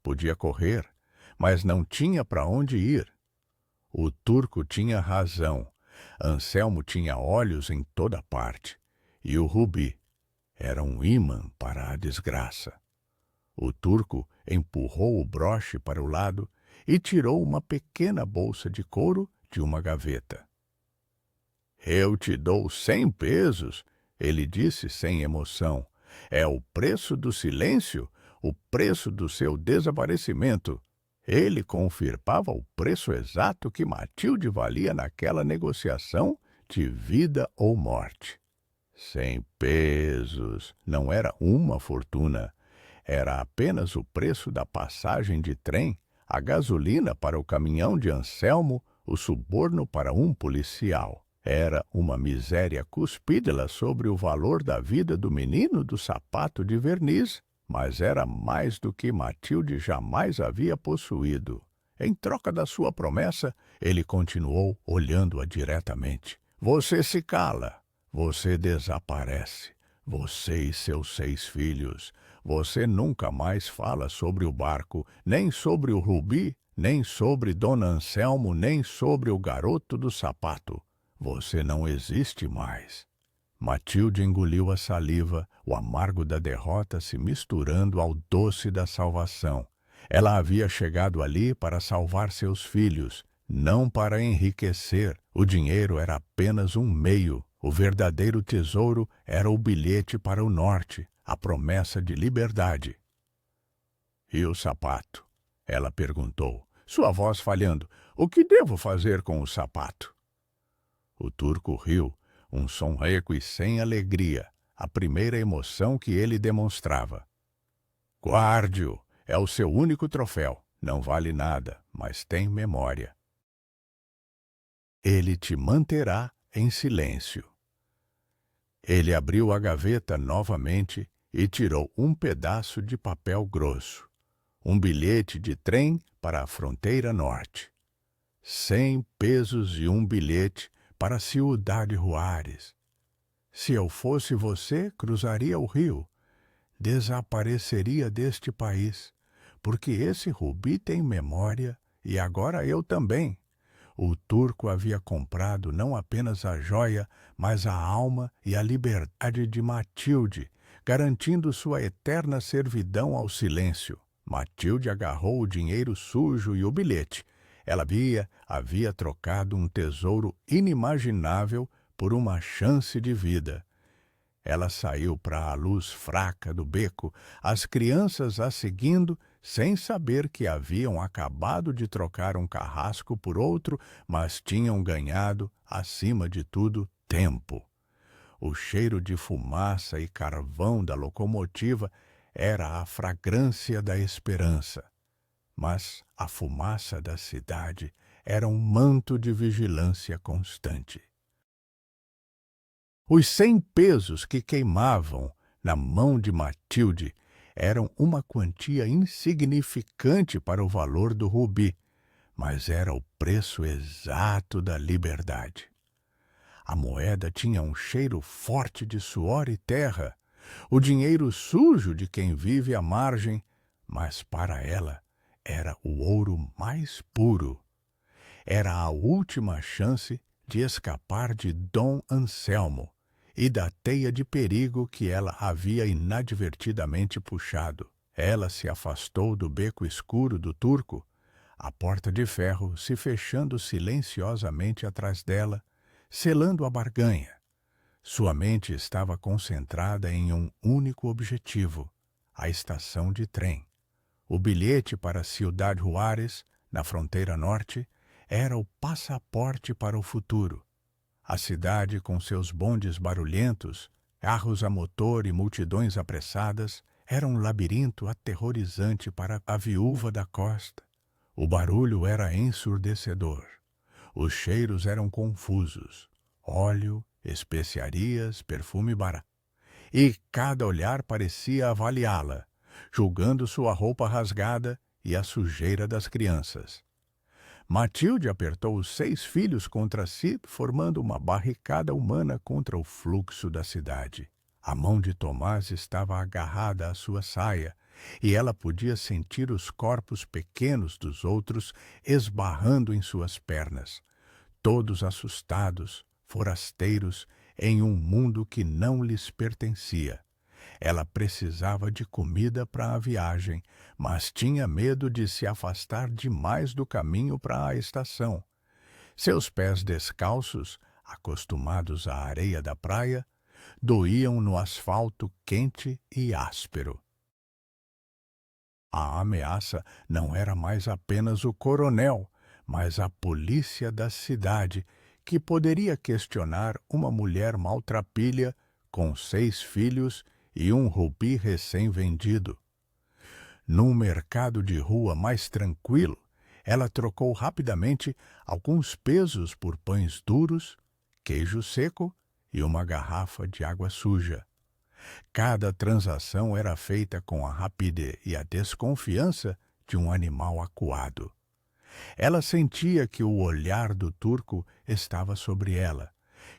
Podia correr, mas não tinha para onde ir. O turco tinha razão. Anselmo tinha olhos em toda parte, e o rubi era um ímã para a desgraça. O turco empurrou o broche para o lado e tirou uma pequena bolsa de couro de uma gaveta. Eu te dou 100 pesos, ele disse sem emoção. É o preço do silêncio, o preço do seu desaparecimento. Ele confirmava o preço exato que Matilde valia naquela negociação de vida ou morte. 100 pesos não era uma fortuna, era apenas o preço da passagem de trem, a gasolina para o caminhão de Anselmo, o suborno para um policial. Era uma miséria cuspídela sobre o valor da vida do menino do sapato de verniz, mas era mais do que Matilde jamais havia possuído. Em troca da sua promessa, ele continuou olhando-a diretamente. Você se cala, você desaparece, você e seus 6 filhos. Você nunca mais fala sobre o barco, nem sobre o rubi, nem sobre Dona Anselmo, nem sobre o garoto do sapato. Você não existe mais. Matilde engoliu a saliva, o amargo da derrota se misturando ao doce da salvação. Ela havia chegado ali para salvar seus filhos, não para enriquecer. O dinheiro era apenas um meio. O verdadeiro tesouro era o bilhete para o norte, a promessa de liberdade. E o sapato? Ela perguntou, sua voz falhando. O que devo fazer com o sapato? O turco riu, um som seco e sem alegria, a primeira emoção que ele demonstrava. Guarde-o, é o seu único troféu. Não vale nada, mas tem memória. Ele te manterá em silêncio. Ele abriu a gaveta novamente e tirou um pedaço de papel grosso, um bilhete de trem para a fronteira norte. 100 pesos e um bilhete para a Ciudad Juárez. Se eu fosse você, cruzaria o rio, desapareceria deste país, porque esse rubi tem memória e agora eu também. O turco havia comprado não apenas a joia, mas a alma e a liberdade de Matilde, garantindo sua eterna servidão ao silêncio. Matilde agarrou o dinheiro sujo e o bilhete. Ela havia trocado um tesouro inimaginável por uma chance de vida. Ela saiu para a luz fraca do beco, as crianças a seguindo, sem saber que haviam acabado de trocar um carrasco por outro, mas tinham ganhado, acima de tudo, tempo. O cheiro de fumaça e carvão da locomotiva era a fragrância da esperança. Mas a fumaça da cidade era um manto de vigilância constante. Os 100 pesos que queimavam na mão de Matilde, eram uma quantia insignificante para o valor do rubi, mas era o preço exato da liberdade. A moeda tinha um cheiro forte de suor e terra, o dinheiro sujo de quem vive à margem, mas para ela era o ouro mais puro. Era a última chance de escapar de Dom Anselmo e da teia de perigo que ela havia inadvertidamente puxado. Ela se afastou do beco escuro do turco, a porta de ferro se fechando silenciosamente atrás dela, selando a barganha. Sua mente estava concentrada em um único objetivo: a estação de trem. O bilhete para Ciudad Juárez, na fronteira norte, era o passaporte para o futuro. A cidade, com seus bondes barulhentos, carros a motor e multidões apressadas, era um labirinto aterrorizante para a viúva da costa. O barulho era ensurdecedor. Os cheiros eram confusos. Óleo, especiarias, perfume barato. E cada olhar parecia avaliá-la, julgando sua roupa rasgada e a sujeira das crianças. Matilde apertou os 6 filhos contra si, formando uma barricada humana contra o fluxo da cidade. A mão de Tomás estava agarrada à sua saia, e ela podia sentir os corpos pequenos dos outros esbarrando em suas pernas, todos assustados, forasteiros, em um mundo que não lhes pertencia. Ela precisava de comida para a viagem, mas tinha medo de se afastar demais do caminho para a estação. Seus pés descalços, acostumados à areia da praia, doíam no asfalto quente e áspero. A ameaça não era mais apenas o coronel, mas a polícia da cidade, que poderia questionar uma mulher maltrapilha com 6 filhos e um rubi recém-vendido. Num mercado de rua mais tranquilo, ela trocou rapidamente alguns pesos por pães duros, queijo seco e uma garrafa de água suja. Cada transação era feita com a rapidez e a desconfiança de um animal acuado. Ela sentia que o olhar do turco estava sobre ela,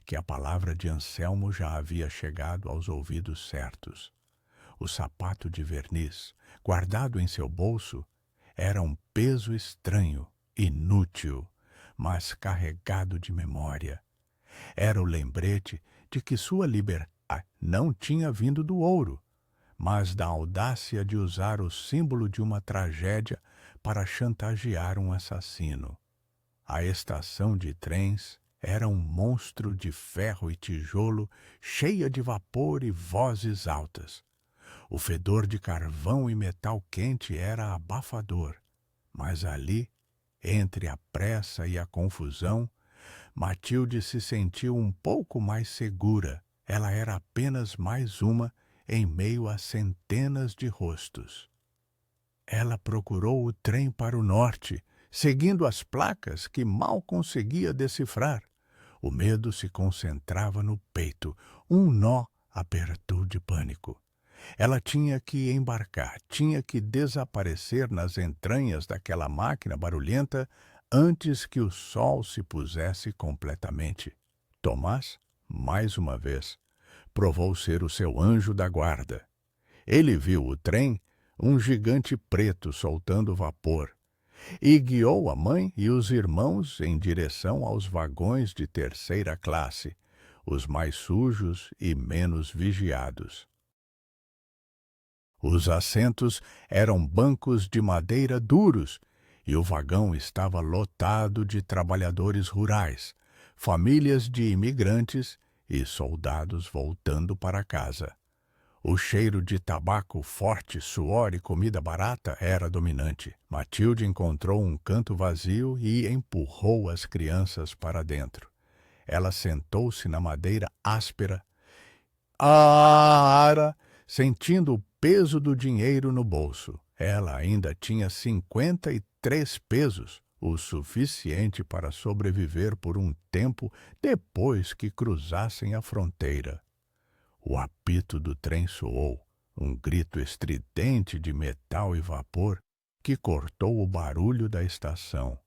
que a palavra de Anselmo já havia chegado aos ouvidos certos. O sapato de verniz, guardado em seu bolso, era um peso estranho, inútil, mas carregado de memória. Era o lembrete de que sua liberdade não tinha vindo do ouro, mas da audácia de usar o símbolo de uma tragédia para chantagear um assassino. A estação de trens era um monstro de ferro e tijolo, cheia de vapor e vozes altas. O fedor de carvão e metal quente era abafador, mas ali, entre a pressa e a confusão, Matilde se sentiu um pouco mais segura. Ela era apenas mais uma em meio a centenas de rostos. Ela procurou o trem para o norte, seguindo as placas que mal conseguia decifrar. O medo se concentrava no peito, um nó apertou de pânico. Ela tinha que embarcar, tinha que desaparecer nas entranhas daquela máquina barulhenta antes que o sol se pusesse completamente. Tomás, mais uma vez, provou ser o seu anjo da guarda. Ele viu o trem, um gigante preto soltando vapor, e guiou a mãe e os irmãos em direção aos vagões de terceira classe, os mais sujos e menos vigiados. Os assentos eram bancos de madeira duros e o vagão estava lotado de trabalhadores rurais, famílias de imigrantes e soldados voltando para casa. O cheiro de tabaco forte, suor e comida barata era dominante. Matilde encontrou um canto vazio e empurrou as crianças para dentro. Ela sentou-se na madeira áspera, sentindo o peso do dinheiro no bolso. Ela ainda tinha 53 pesos, o suficiente para sobreviver por um tempo depois que cruzassem a fronteira. O apito do trem soou, um grito estridente de metal e vapor que cortou o barulho da estação.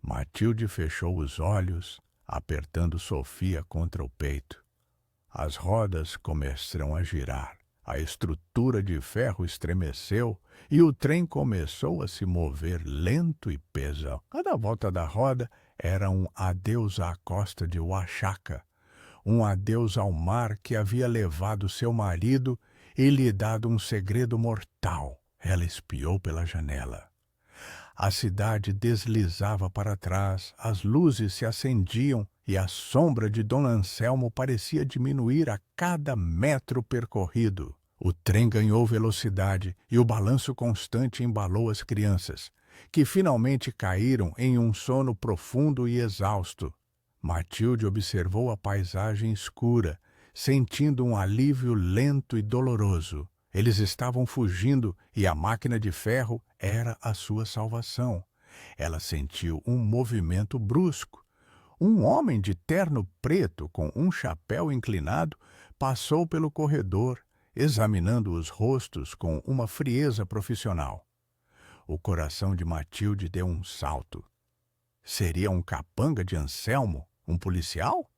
Matilde fechou os olhos, apertando Sofia contra o peito. As rodas começaram a girar, a estrutura de ferro estremeceu e o trem começou a se mover lento e pesado. Cada volta da roda era um adeus à costa de Oaxaca, um adeus ao mar que havia levado seu marido e lhe dado um segredo mortal. Ela espiou pela janela. A cidade deslizava para trás, as luzes se acendiam e a sombra de Dom Anselmo parecia diminuir a cada metro percorrido. O trem ganhou velocidade e o balanço constante embalou as crianças, que finalmente caíram em um sono profundo e exausto. Matilde observou a paisagem escura, sentindo um alívio lento e doloroso. Eles estavam fugindo e a máquina de ferro era a sua salvação. Ela sentiu um movimento brusco. Um homem de terno preto com um chapéu inclinado passou pelo corredor, examinando os rostos com uma frieza profissional. O coração de Matilde deu um salto. Seria um capanga de Anselmo, um policial?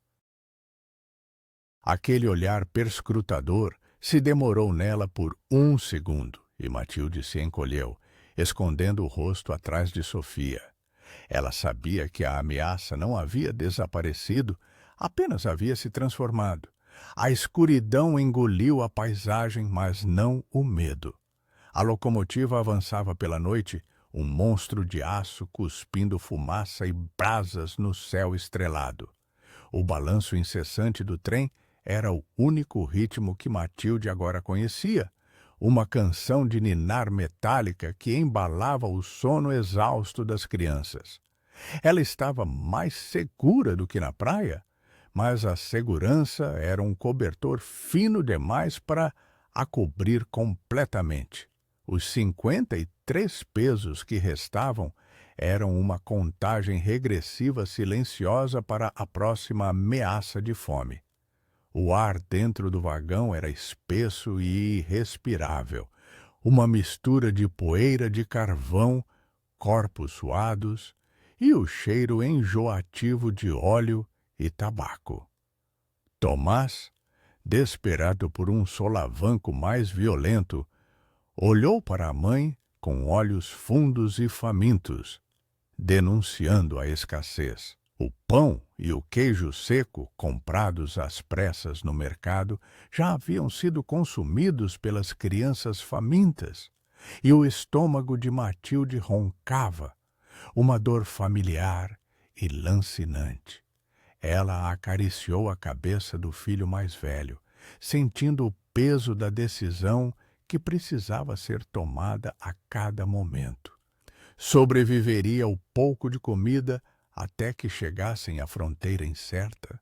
Aquele olhar perscrutador se demorou nela por um segundo e Matilde se encolheu, escondendo o rosto atrás de Sofia. Ela sabia que a ameaça não havia desaparecido, apenas havia se transformado. A escuridão engoliu a paisagem, mas não o medo. A locomotiva avançava pela noite, um monstro de aço cuspindo fumaça e brasas no céu estrelado. O balanço incessante do trem era o único ritmo que Matilde agora conhecia, uma canção de ninar metálica que embalava o sono exausto das crianças. Ela estava mais segura do que na praia, mas a segurança era um cobertor fino demais para a cobrir completamente. Os 53 pesos que restavam eram uma contagem regressiva silenciosa para a próxima ameaça de fome. O ar dentro do vagão era espesso e irrespirável, uma mistura de poeira de carvão, corpos suados e o cheiro enjoativo de óleo e tabaco. Tomás, desesperado por um solavanco mais violento, olhou para a mãe com olhos fundos e famintos, denunciando a escassez. O pão e o queijo seco, comprados às pressas no mercado, já haviam sido consumidos pelas crianças famintas, e o estômago de Matilde roncava, uma dor familiar e lancinante. Ela acariciou a cabeça do filho mais velho, sentindo o peso da decisão que precisava ser tomada a cada momento. Sobreviveria o pouco de comida até que chegassem à fronteira incerta?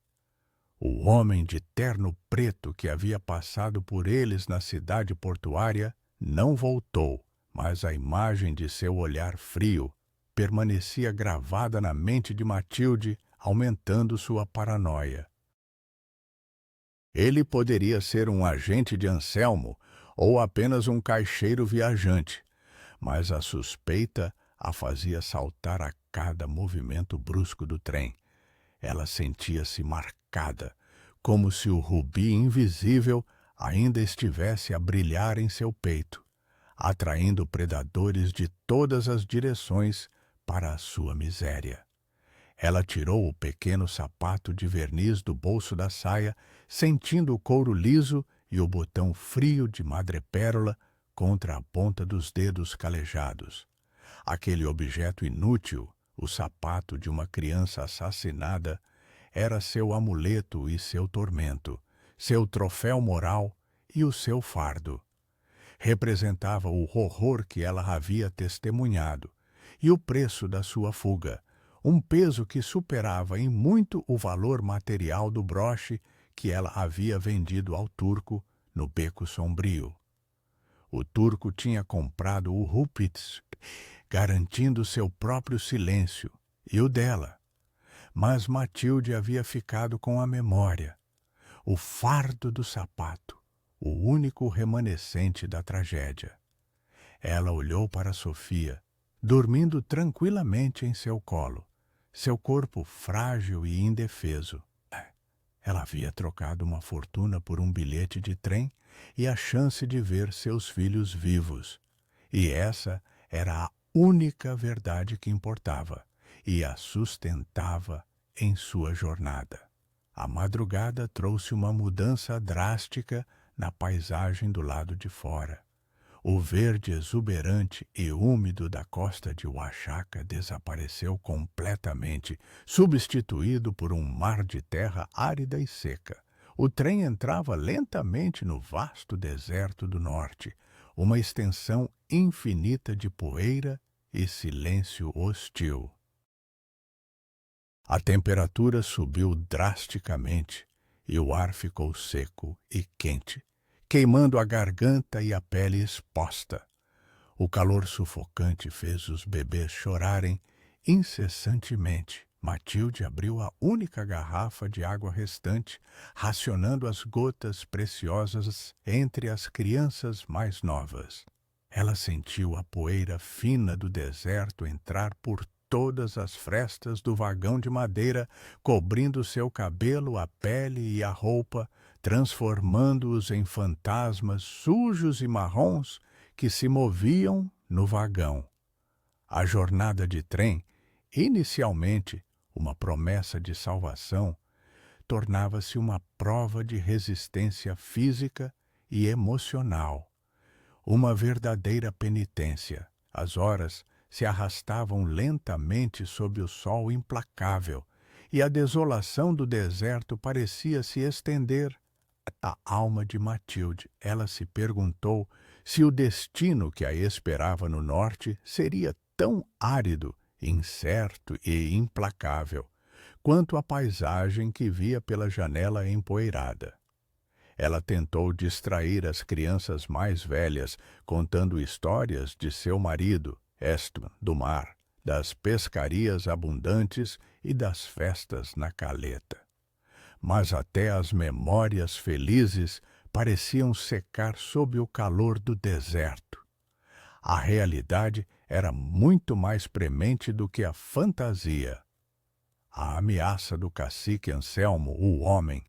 O homem de terno preto que havia passado por eles na cidade portuária não voltou, mas a imagem de seu olhar frio permanecia gravada na mente de Matilde, aumentando sua paranoia. Ele poderia ser um agente de Anselmo ou apenas um caixeiro viajante, mas a suspeita a fazia saltar a cada movimento brusco do trem. Ela sentia-se marcada, como se o rubi invisível ainda estivesse a brilhar em seu peito, atraindo predadores de todas as direções para a sua miséria. Ela tirou o pequeno sapato de verniz do bolso da saia, sentindo o couro liso e o botão frio de madrepérola contra a ponta dos dedos calejados. Aquele objeto inútil, o sapato de uma criança assassinada, era seu amuleto e seu tormento, seu troféu moral e o seu fardo. Representava o horror que ela havia testemunhado e o preço da sua fuga, um peso que superava em muito o valor material do broche que ela havia vendido ao turco no Beco Sombrio. O turco tinha comprado o Rupitz, garantindo seu próprio silêncio e o dela. Mas Matilde havia ficado com a memória. o fardo do sapato, o único remanescente da tragédia. Ela olhou para Sofia, dormindo tranquilamente em seu colo, seu corpo frágil e indefeso. Ela havia trocado uma fortuna por um bilhete de trem e a chance de ver seus filhos vivos. E essa era a única verdade que importava e a sustentava em sua jornada. A madrugada trouxe uma mudança drástica na paisagem do lado de fora. O verde exuberante e úmido da costa de Oaxaca desapareceu completamente, substituído por um mar de terra árida e seca. O trem entrava lentamente no vasto deserto do norte, uma extensão infinita de poeira e silêncio hostil. A temperatura subiu drasticamente e o ar ficou seco e quente, queimando a garganta e a pele exposta. O calor sufocante fez os bebês chorarem incessantemente. Matilde abriu a única garrafa de água restante, racionando as gotas preciosas entre as crianças mais novas. Ela sentiu a poeira fina do deserto entrar por todas as frestas do vagão de madeira, cobrindo seu cabelo, a pele e a roupa, transformando-os em fantasmas sujos e marrons que se moviam no vagão. A jornada de trem, inicialmente uma promessa de salvação, tornava-se uma prova de resistência física e emocional. Uma verdadeira penitência. As horas se arrastavam lentamente sob o sol implacável, e a desolação do deserto parecia se estender à alma de Matilde. Ela se perguntou se o destino que a esperava no norte seria tão árido, incerto e implacável quanto a paisagem que via pela janela empoeirada. Ela tentou distrair as crianças mais velhas, contando histórias de seu marido, Esteban, do mar, das pescarias abundantes e das festas na caleta. Mas até as memórias felizes pareciam secar sob o calor do deserto. A realidade era muito mais premente do que a fantasia. A ameaça do cacique Anselmo, o homem,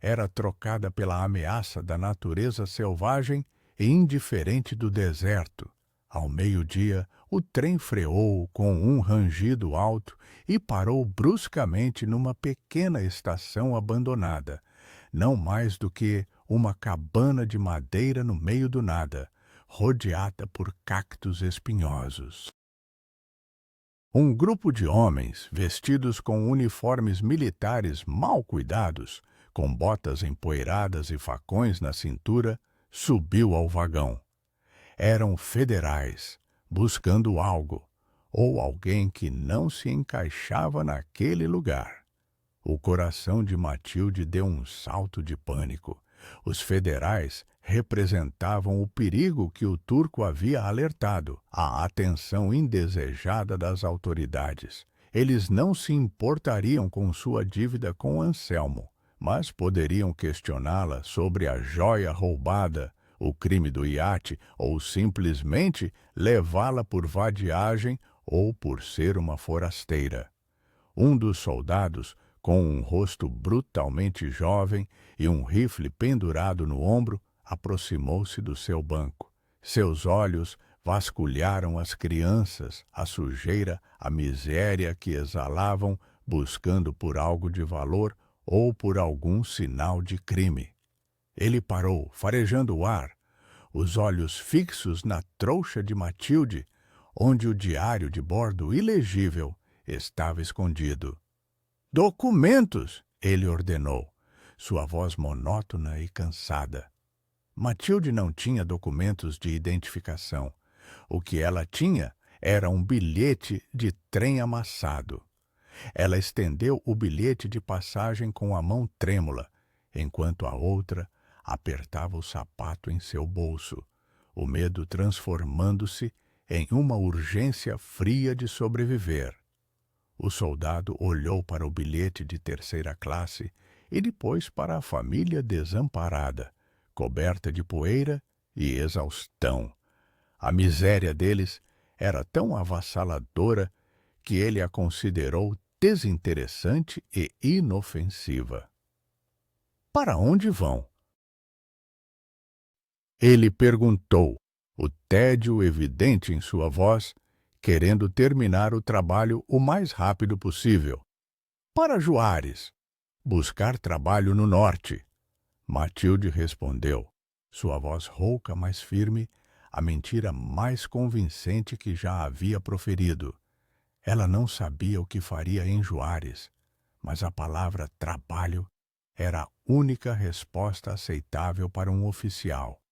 era trocada pela ameaça da natureza selvagem e indiferente do deserto. Ao meio-dia, o trem freou com um rangido alto e parou bruscamente numa pequena estação abandonada, não mais do que uma cabana de madeira no meio do nada, rodeada por cactos espinhosos. Um grupo de homens, vestidos com uniformes militares mal cuidados, com botas empoeiradas e facões na cintura, subiu ao vagão. Eram federais, buscando algo, ou alguém que não se encaixava naquele lugar. O coração de Matilde deu um salto de pânico. Os federais representavam o perigo que o turco havia alertado, a atenção indesejada das autoridades. Eles não se importariam com sua dívida com Anselmo, mas poderiam questioná-la sobre a joia roubada, o crime do iate, ou simplesmente levá-la por vadiagem ou por ser uma forasteira. Um dos soldados, com um rosto brutalmente jovem e um rifle pendurado no ombro, aproximou-se do seu banco. Seus olhos vasculharam as crianças, a sujeira, a miséria que exalavam, buscando por algo de valor ou por algum sinal de crime. Ele parou, farejando o ar, os olhos fixos na trouxa de Matilde, onde o diário de bordo ilegível estava escondido. "Documentos!" ele ordenou, sua voz monótona e cansada. Matilde não tinha documentos de identificação. O que ela tinha era um bilhete de trem amassado. Ela estendeu o bilhete de passagem com a mão trêmula, enquanto a outra apertava o sapato em seu bolso, o medo transformando-se em uma urgência fria de sobreviver. O soldado olhou para o bilhete de terceira classe e depois para a família desamparada, coberta de poeira e exaustão. A miséria deles era tão avassaladora que ele a considerou desinteressante e inofensiva. Para onde vão? Ele perguntou, o tédio evidente em sua voz, querendo terminar o trabalho o mais rápido possível. Para Juares, buscar trabalho no norte. Matilde respondeu, sua voz rouca, mas firme, a mentira mais convincente que já havia proferido. Ela não sabia o que faria em Juares, mas a palavra trabalho era a única resposta aceitável para um oficial.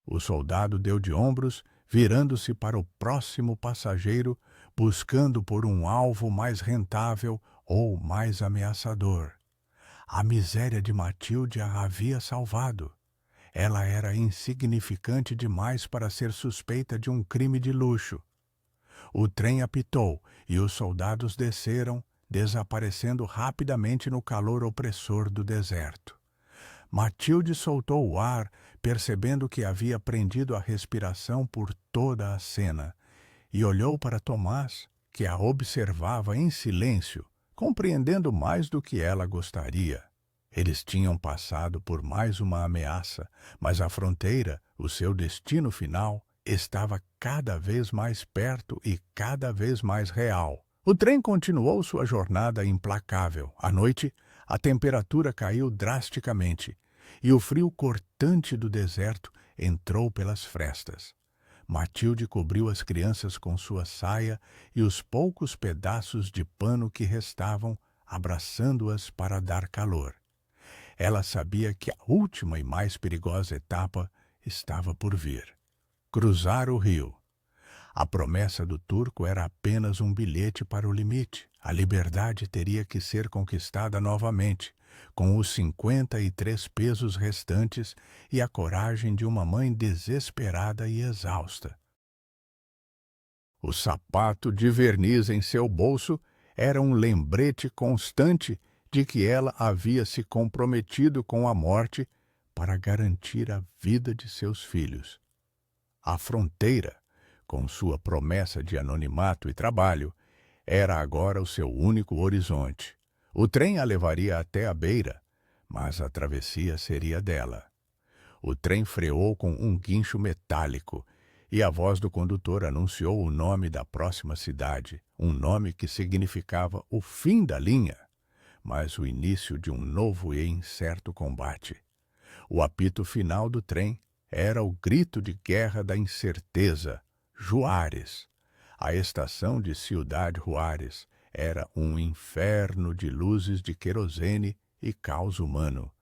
O soldado deu de ombros, virando-se para o próximo passageiro, buscando por um alvo mais rentável ou mais ameaçador. A miséria de Matilde a havia salvado. Ela era insignificante demais para ser suspeita de um crime de luxo. O trem apitou e os soldados desceram, desaparecendo rapidamente no calor opressor do deserto. Matilde soltou o ar, percebendo que havia prendido a respiração por toda a cena, e olhou para Tomás, que a observava em silêncio, compreendendo mais do que ela gostaria. Eles tinham passado por mais uma ameaça, mas a fronteira, o seu destino final, estava cada vez mais perto e cada vez mais real. O trem continuou sua jornada implacável. À noite, a temperatura caiu drasticamente e o frio cortante do deserto entrou pelas frestas. Matilde cobriu as crianças com sua saia e os poucos pedaços de pano que restavam, abraçando-as para dar calor. Ela sabia que a última e mais perigosa etapa estava por vir. Cruzar o rio. A promessa do turco era apenas um bilhete para o limite. A liberdade teria que ser conquistada novamente, com os 53 pesos restantes e a coragem de uma mãe desesperada e exausta. O sapato de verniz em seu bolso era um lembrete constante de que ela havia se comprometido com a morte para garantir a vida de seus filhos. A fronteira, com sua promessa de anonimato e trabalho, era agora o seu único horizonte. O trem a levaria até a beira, mas a travessia seria dela. O trem freou com um guincho metálico e a voz do condutor anunciou o nome da próxima cidade, um nome que significava o fim da linha, mas o início de um novo e incerto combate. O apito final do trem era o grito de guerra da incerteza, Juares. A estação de Ciudad Juárez era um inferno de luzes de querosene e caos humano.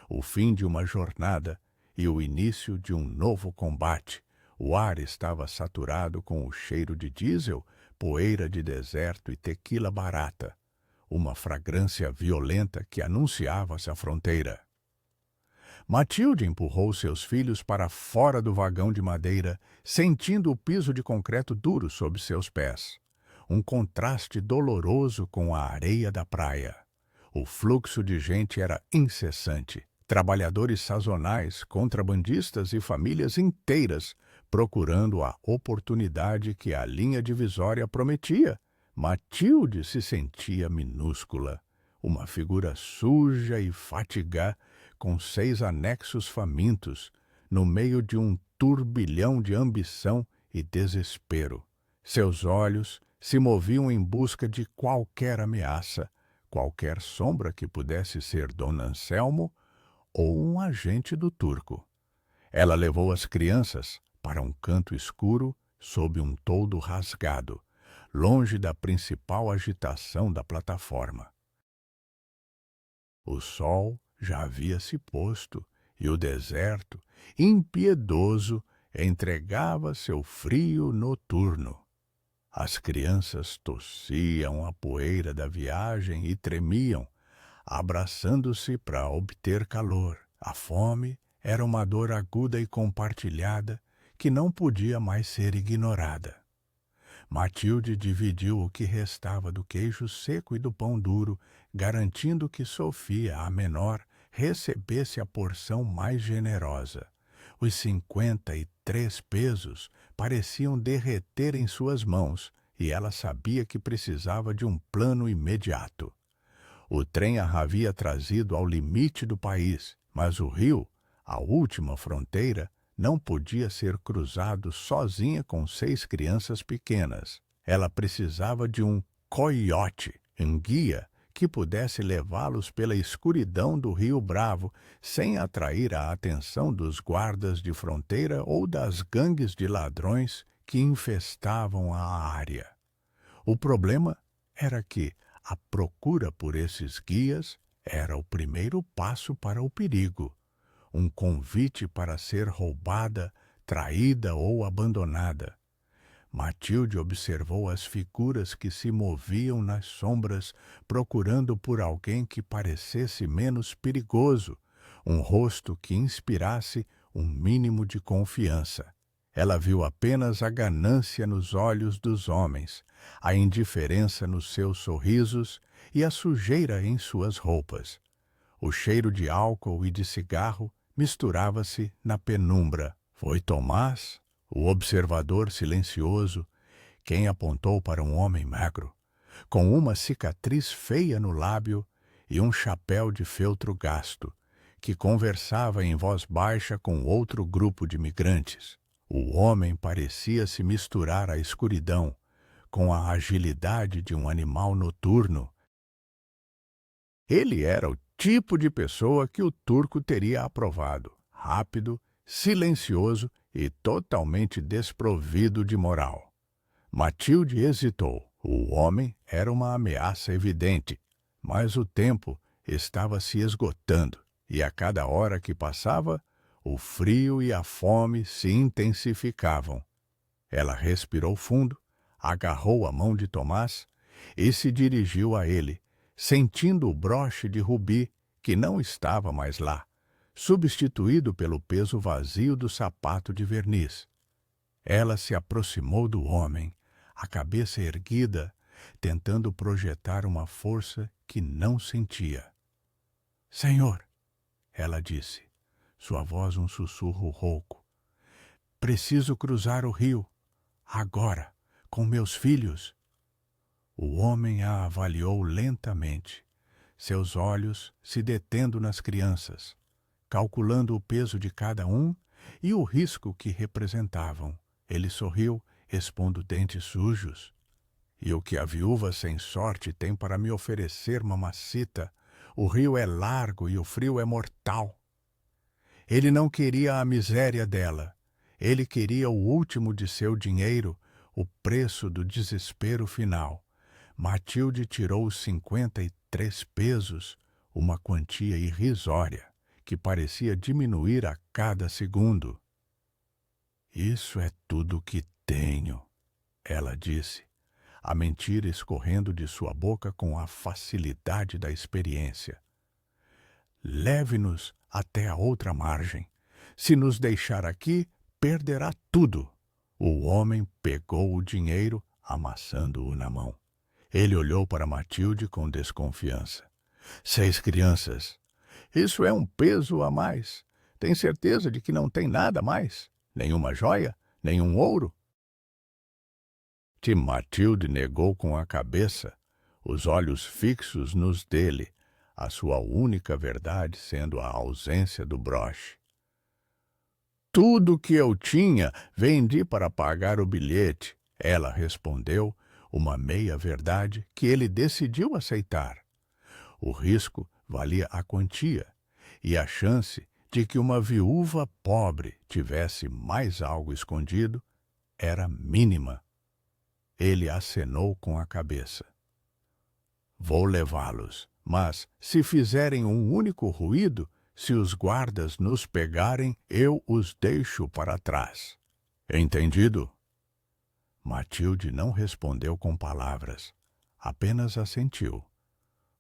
O fim de uma jornada e o início de um novo combate. O ar estava saturado com o cheiro de diesel, poeira de deserto e tequila barata. Uma fragrância violenta que anunciava-se a fronteira. Matilde empurrou seus filhos para fora do vagão de madeira, sentindo o piso de concreto duro sob seus pés. Um contraste doloroso com a areia da praia. O fluxo de gente era incessante. Trabalhadores sazonais, contrabandistas e famílias inteiras procurando a oportunidade que a linha divisória prometia. Matilde se sentia minúscula, uma figura suja e fatigada, com 6 anexos famintos, no meio de um turbilhão de ambição e desespero. Seus olhos se moviam em busca de qualquer ameaça, qualquer sombra que pudesse ser Dom Anselmo ou um agente do turco. Ela levou as crianças para um canto escuro sob um toldo rasgado, longe da principal agitação da plataforma. O sol já havia se posto e o deserto, impiedoso, entregava seu frio noturno. As crianças tossiam a poeira da viagem e tremiam, abraçando-se para obter calor. A fome era uma dor aguda e compartilhada que não podia mais ser ignorada. Matilde dividiu o que restava do queijo seco e do pão duro, garantindo que Sofia, a menor, recebesse a porção mais generosa. Os 53 pesos pareciam derreter em suas mãos e ela sabia que precisava de um plano imediato. O trem a havia trazido ao limite do país, mas o rio, a última fronteira, não podia ser cruzado sozinha com 6 crianças pequenas. Ela precisava de um coiote, um guia, que pudesse levá-los pela escuridão do Rio Bravo, sem atrair a atenção dos guardas de fronteira ou das gangues de ladrões que infestavam a área. O problema era que a procura por esses guias era o primeiro passo para o perigo, um convite para ser roubada, traída ou abandonada. Matilde observou as figuras que se moviam nas sombras, procurando por alguém que parecesse menos perigoso, um rosto que inspirasse um mínimo de confiança. Ela viu apenas a ganância nos olhos dos homens, a indiferença nos seus sorrisos e a sujeira em suas roupas. O cheiro de álcool e de cigarro misturava-se na penumbra. Foi Tomás, o observador silencioso, quem apontou para um homem magro, com uma cicatriz feia no lábio e um chapéu de feltro gasto, que conversava em voz baixa com outro grupo de migrantes. O homem parecia se misturar à escuridão, com a agilidade de um animal noturno. Ele era o tipo de pessoa que o turco teria aprovado, rápido, silencioso e totalmente desprovido de moral. Matilde hesitou. O homem era uma ameaça evidente, mas o tempo estava se esgotando, e a cada hora que passava, o frio e a fome se intensificavam. Ela respirou fundo, agarrou a mão de Tomás e se dirigiu a ele, sentindo o broche de rubi que não estava mais lá, substituído pelo peso vazio do sapato de verniz. Ela se aproximou do homem, a cabeça erguida, tentando projetar uma força que não sentia. — Senhor, ela disse, sua voz um sussurro rouco, preciso cruzar o rio, agora, com meus filhos. O homem a avaliou lentamente, seus olhos se detendo nas crianças, calculando o peso de cada um e o risco que representavam. Ele sorriu, expondo dentes sujos. — E o que a viúva sem sorte tem para me oferecer, mamacita? O rio é largo e o frio é mortal. Ele não queria a miséria dela. Ele queria o último de seu dinheiro, o preço do desespero final. Matilde tirou os 53 pesos, uma quantia irrisória, que parecia diminuir a cada segundo. — Isso é tudo que tenho, ela disse, a mentira escorrendo de sua boca com a facilidade da experiência. — Leve-nos até a outra margem. Se nos deixar aqui, perderá tudo. O homem pegou o dinheiro, amassando-o na mão. Ele olhou para Matilde com desconfiança. — 6 crianças. Isso é um peso a mais. Tem certeza de que não tem nada mais? Nenhuma joia? Nenhum ouro? Matilde negou com a cabeça, os olhos fixos nos dele, a sua única verdade sendo a ausência do broche. — Tudo que eu tinha vendi para pagar o bilhete, ela respondeu, uma meia-verdade que ele decidiu aceitar. O risco valia a quantia, e a chance de que uma viúva pobre tivesse mais algo escondido era mínima. Ele acenou com a cabeça. — Vou levá-los, mas se fizerem um único ruído, se os guardas nos pegarem, eu os deixo para trás. Entendido? Matilde não respondeu com palavras, apenas assentiu.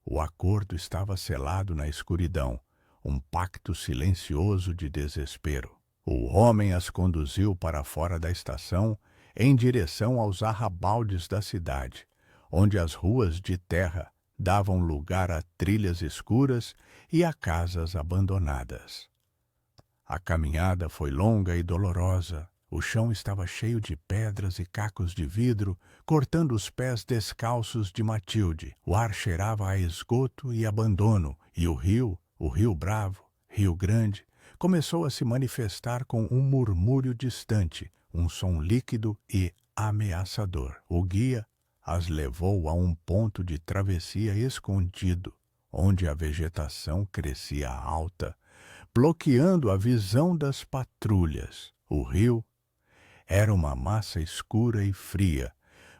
O acordo estava selado na escuridão, um pacto silencioso de desespero. O homem as conduziu para fora da estação, em direção aos arrabaldes da cidade, onde as ruas de terra davam lugar a trilhas escuras e a casas abandonadas. A caminhada foi longa e dolorosa. O chão estava cheio de pedras e cacos de vidro, cortando os pés descalços de Matilde. O ar cheirava a esgoto e abandono, e o Rio Bravo, Rio Grande, começou a se manifestar com um murmúrio distante, um som líquido e ameaçador. O guia as levou a um ponto de travessia escondido, onde a vegetação crescia alta, bloqueando a visão das patrulhas. O rio era uma massa escura e fria,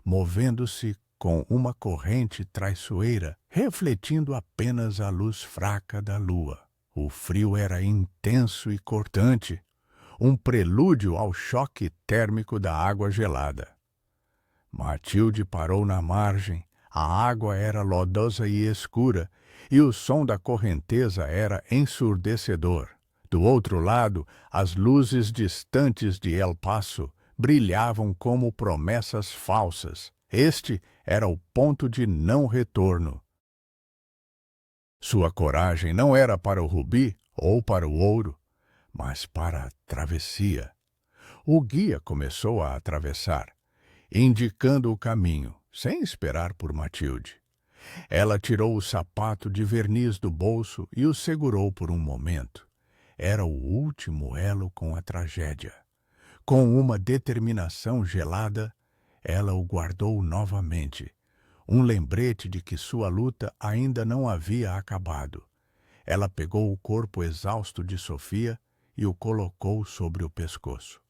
movendo-se com uma corrente traiçoeira, refletindo apenas a luz fraca da lua. O frio era intenso e cortante, um prelúdio ao choque térmico da água gelada. Matilde parou na margem. A água era lodosa e escura, e o som da correnteza era ensurdecedor. Do outro lado, as luzes distantes de El Paso brilhavam como promessas falsas. Este era o ponto de não retorno. Sua coragem não era para o rubi ou para o ouro, mas para a travessia. O guia começou a atravessar, indicando o caminho, sem esperar por Matilde. Ela tirou o sapato de verniz do bolso e o segurou por um momento. Era o último elo com a tragédia. Com uma determinação gelada, ela o guardou novamente, um lembrete de que sua luta ainda não havia acabado. Ela pegou o corpo exausto de Sofia e o colocou sobre o pescoço.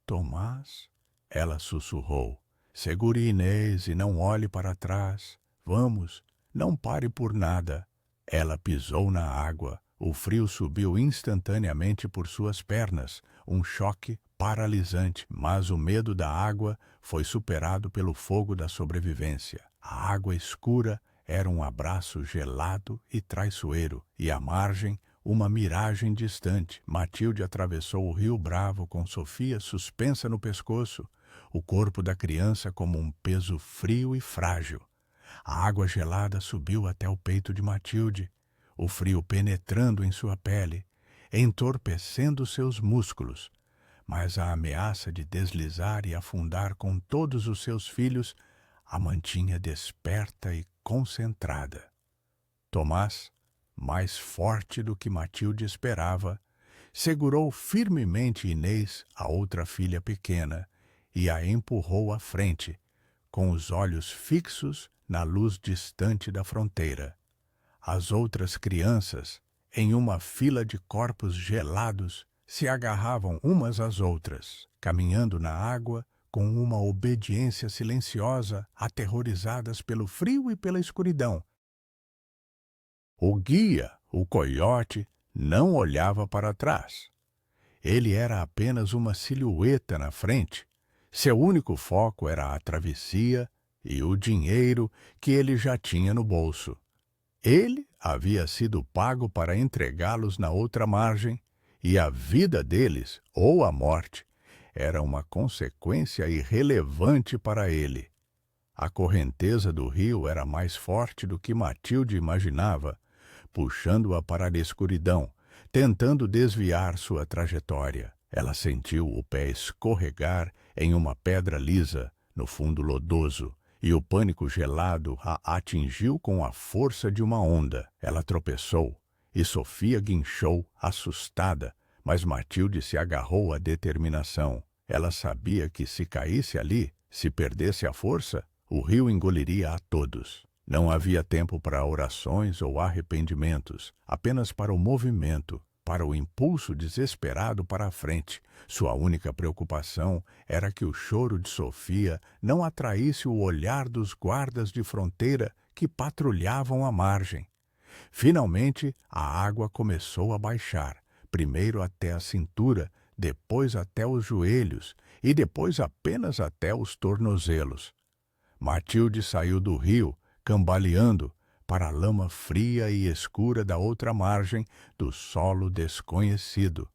Tomás, ela sussurrou, segure Inês e não olhe para trás. Vamos, não pare por nada. Ela pisou na água. O frio subiu instantaneamente por suas pernas, um choque paralisante, mas o medo da água foi superado pelo fogo da sobrevivência. A água escura era um abraço gelado e traiçoeiro, e à margem, uma miragem distante. Matilde atravessou o Rio Bravo com Sofia suspensa no pescoço, o corpo da criança como um peso frio e frágil. A água gelada subiu até o peito de Matilde, o frio penetrando em sua pele, entorpecendo seus músculos, mas a ameaça de deslizar e afundar com todos os seus filhos a mantinha desperta e concentrada. Tomás, mais forte do que Matilde esperava, segurou firmemente Inês, a outra filha pequena, e a empurrou à frente, com os olhos fixos na luz distante da fronteira. As outras crianças, em uma fila de corpos gelados, se agarravam umas às outras, caminhando na água com uma obediência silenciosa, aterrorizadas pelo frio e pela escuridão. O guia, o coiote, não olhava para trás. Ele era apenas uma silhueta na frente. Seu único foco era a travessia e o dinheiro que ele já tinha no bolso. Ele havia sido pago para entregá-los na outra margem, e a vida deles, ou a morte, era uma consequência irrelevante para ele. A correnteza do rio era mais forte do que Matilde imaginava, puxando-a para a escuridão, tentando desviar sua trajetória. Ela sentiu o pé escorregar em uma pedra lisa, no fundo lodoso, e o pânico gelado a atingiu com a força de uma onda. Ela tropeçou, e Sofia guinchou, assustada, mas Matilde se agarrou à determinação. Ela sabia que se caísse ali, se perdesse a força, o rio engoliria a todos. Não havia tempo para orações ou arrependimentos, apenas para o movimento, para o impulso desesperado para a frente. Sua única preocupação era que o choro de Sofia não atraísse o olhar dos guardas de fronteira que patrulhavam a margem. Finalmente, a água começou a baixar, primeiro até a cintura, depois até os joelhos e depois apenas até os tornozelos. Matilde saiu do rio, cambaleando, para a lama fria e escura da outra margem do solo desconhecido.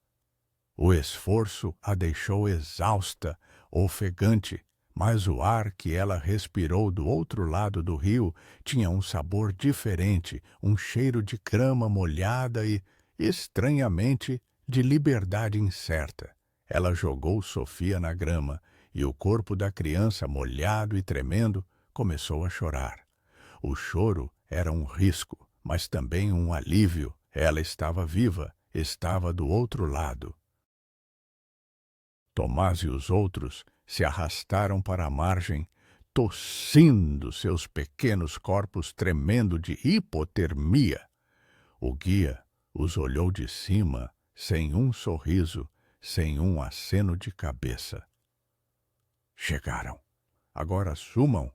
O esforço a deixou exausta, ofegante, Mas o ar que ela respirou do outro lado do rio tinha um sabor diferente, um cheiro de grama molhada e, estranhamente, de liberdade incerta. Ela jogou Sofia na grama e o corpo da criança, molhado e tremendo, começou a chorar. O choro era um risco, mas também um alívio. Ela estava viva, estava do outro lado. Tomás e os outros se arrastaram para a margem, tossindo, seus pequenos corpos tremendo de hipotermia. O guia os olhou de cima, sem um sorriso, sem um aceno de cabeça. Chegaram. Agora sumam.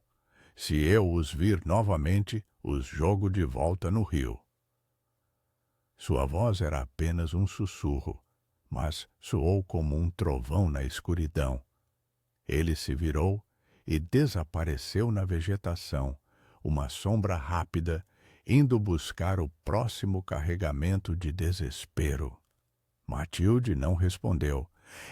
Se eu os vir novamente, os jogo de volta no rio. Sua voz era apenas um sussurro, mas soou como um trovão na escuridão. Ele se virou e desapareceu na vegetação, uma sombra rápida, indo buscar o próximo carregamento de desespero. Matilde não respondeu.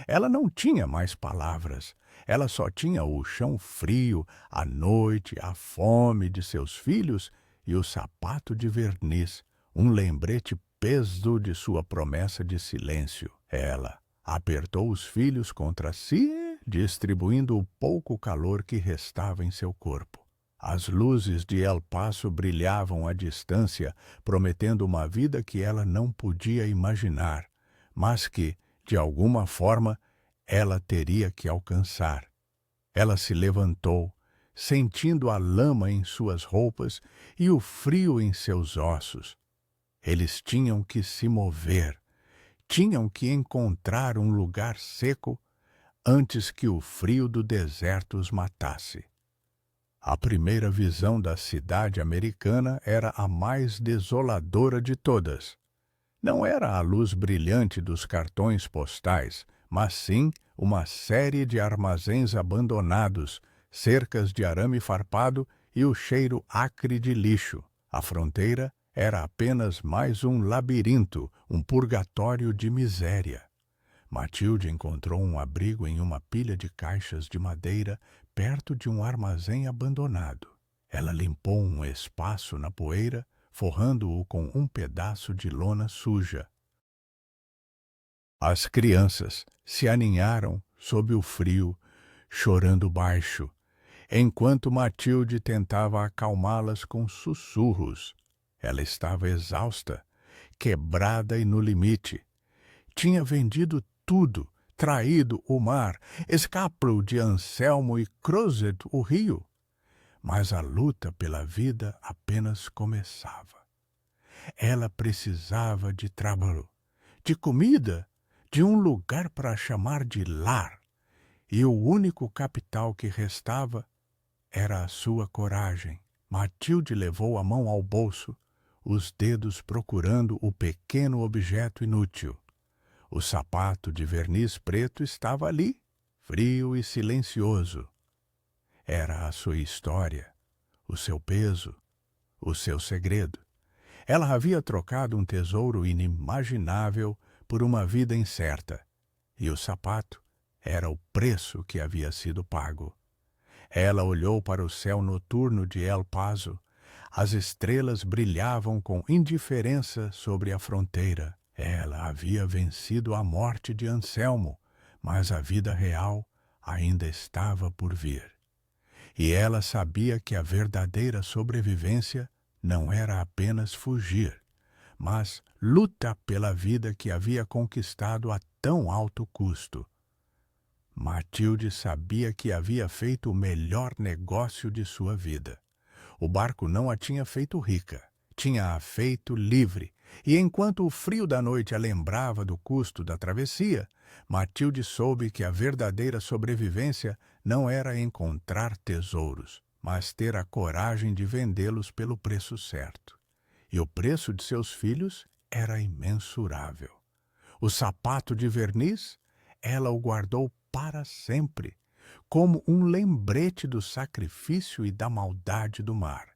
Ela não tinha mais palavras. Ela só tinha o chão frio, a noite, a fome de seus filhos e o sapato de verniz, um lembrete peso de sua promessa de silêncio. Ela apertou os filhos contra si, distribuindo o pouco calor que restava em seu corpo. As luzes de El Paso brilhavam à distância, prometendo uma vida que ela não podia imaginar, mas que, de alguma forma, ela teria que alcançar. Ela se levantou, sentindo a lama em suas roupas e o frio em seus ossos. Eles tinham que se mover, tinham que encontrar um lugar seco antes que o frio do deserto os matasse. A primeira visão da cidade americana era a mais desoladora de todas. Não era a luz brilhante dos cartões postais, mas sim uma série de armazéns abandonados, cercas de arame farpado e o cheiro acre de lixo. A fronteira era apenas mais um labirinto, um purgatório de miséria. Matilde encontrou um abrigo em uma pilha de caixas de madeira perto de um armazém abandonado. Ela limpou um espaço na poeira, forrando-o com um pedaço de lona suja. As crianças se aninharam sob o frio, chorando baixo, enquanto Matilde tentava acalmá-las com sussurros. Ela estava exausta, quebrada e no limite. Tinha vendido tudo, traído o mar, escapou de Anselmo e cruzado o rio. Mas a luta pela vida apenas começava. Ela precisava de trabalho, de comida, de um lugar para chamar de lar. E o único capital que restava era a sua coragem. Matilde levou a mão ao bolso, os dedos procurando o pequeno objeto inútil. O sapato de verniz preto estava ali, frio e silencioso. Era a sua história, o seu peso, o seu segredo. Ela havia trocado um tesouro inimaginável por uma vida incerta, e o sapato era o preço que havia sido pago. Ela olhou para o céu noturno de El Paso. As estrelas brilhavam com indiferença sobre a fronteira. Ela havia vencido a morte de Anselmo, mas a vida real ainda estava por vir. E ela sabia que a verdadeira sobrevivência não era apenas fugir, mas luta pela vida que havia conquistado a tão alto custo. Matilde sabia que havia feito o melhor negócio de sua vida. O barco não a tinha feito rica, tinha-a feito livre, e enquanto o frio da noite a lembrava do custo da travessia, Matilde soube que a verdadeira sobrevivência não era encontrar tesouros, mas ter a coragem de vendê-los pelo preço certo. E o preço de seus filhos era imensurável. O sapato de verniz, ela o guardou para sempre, como um lembrete do sacrifício e da maldade do mar.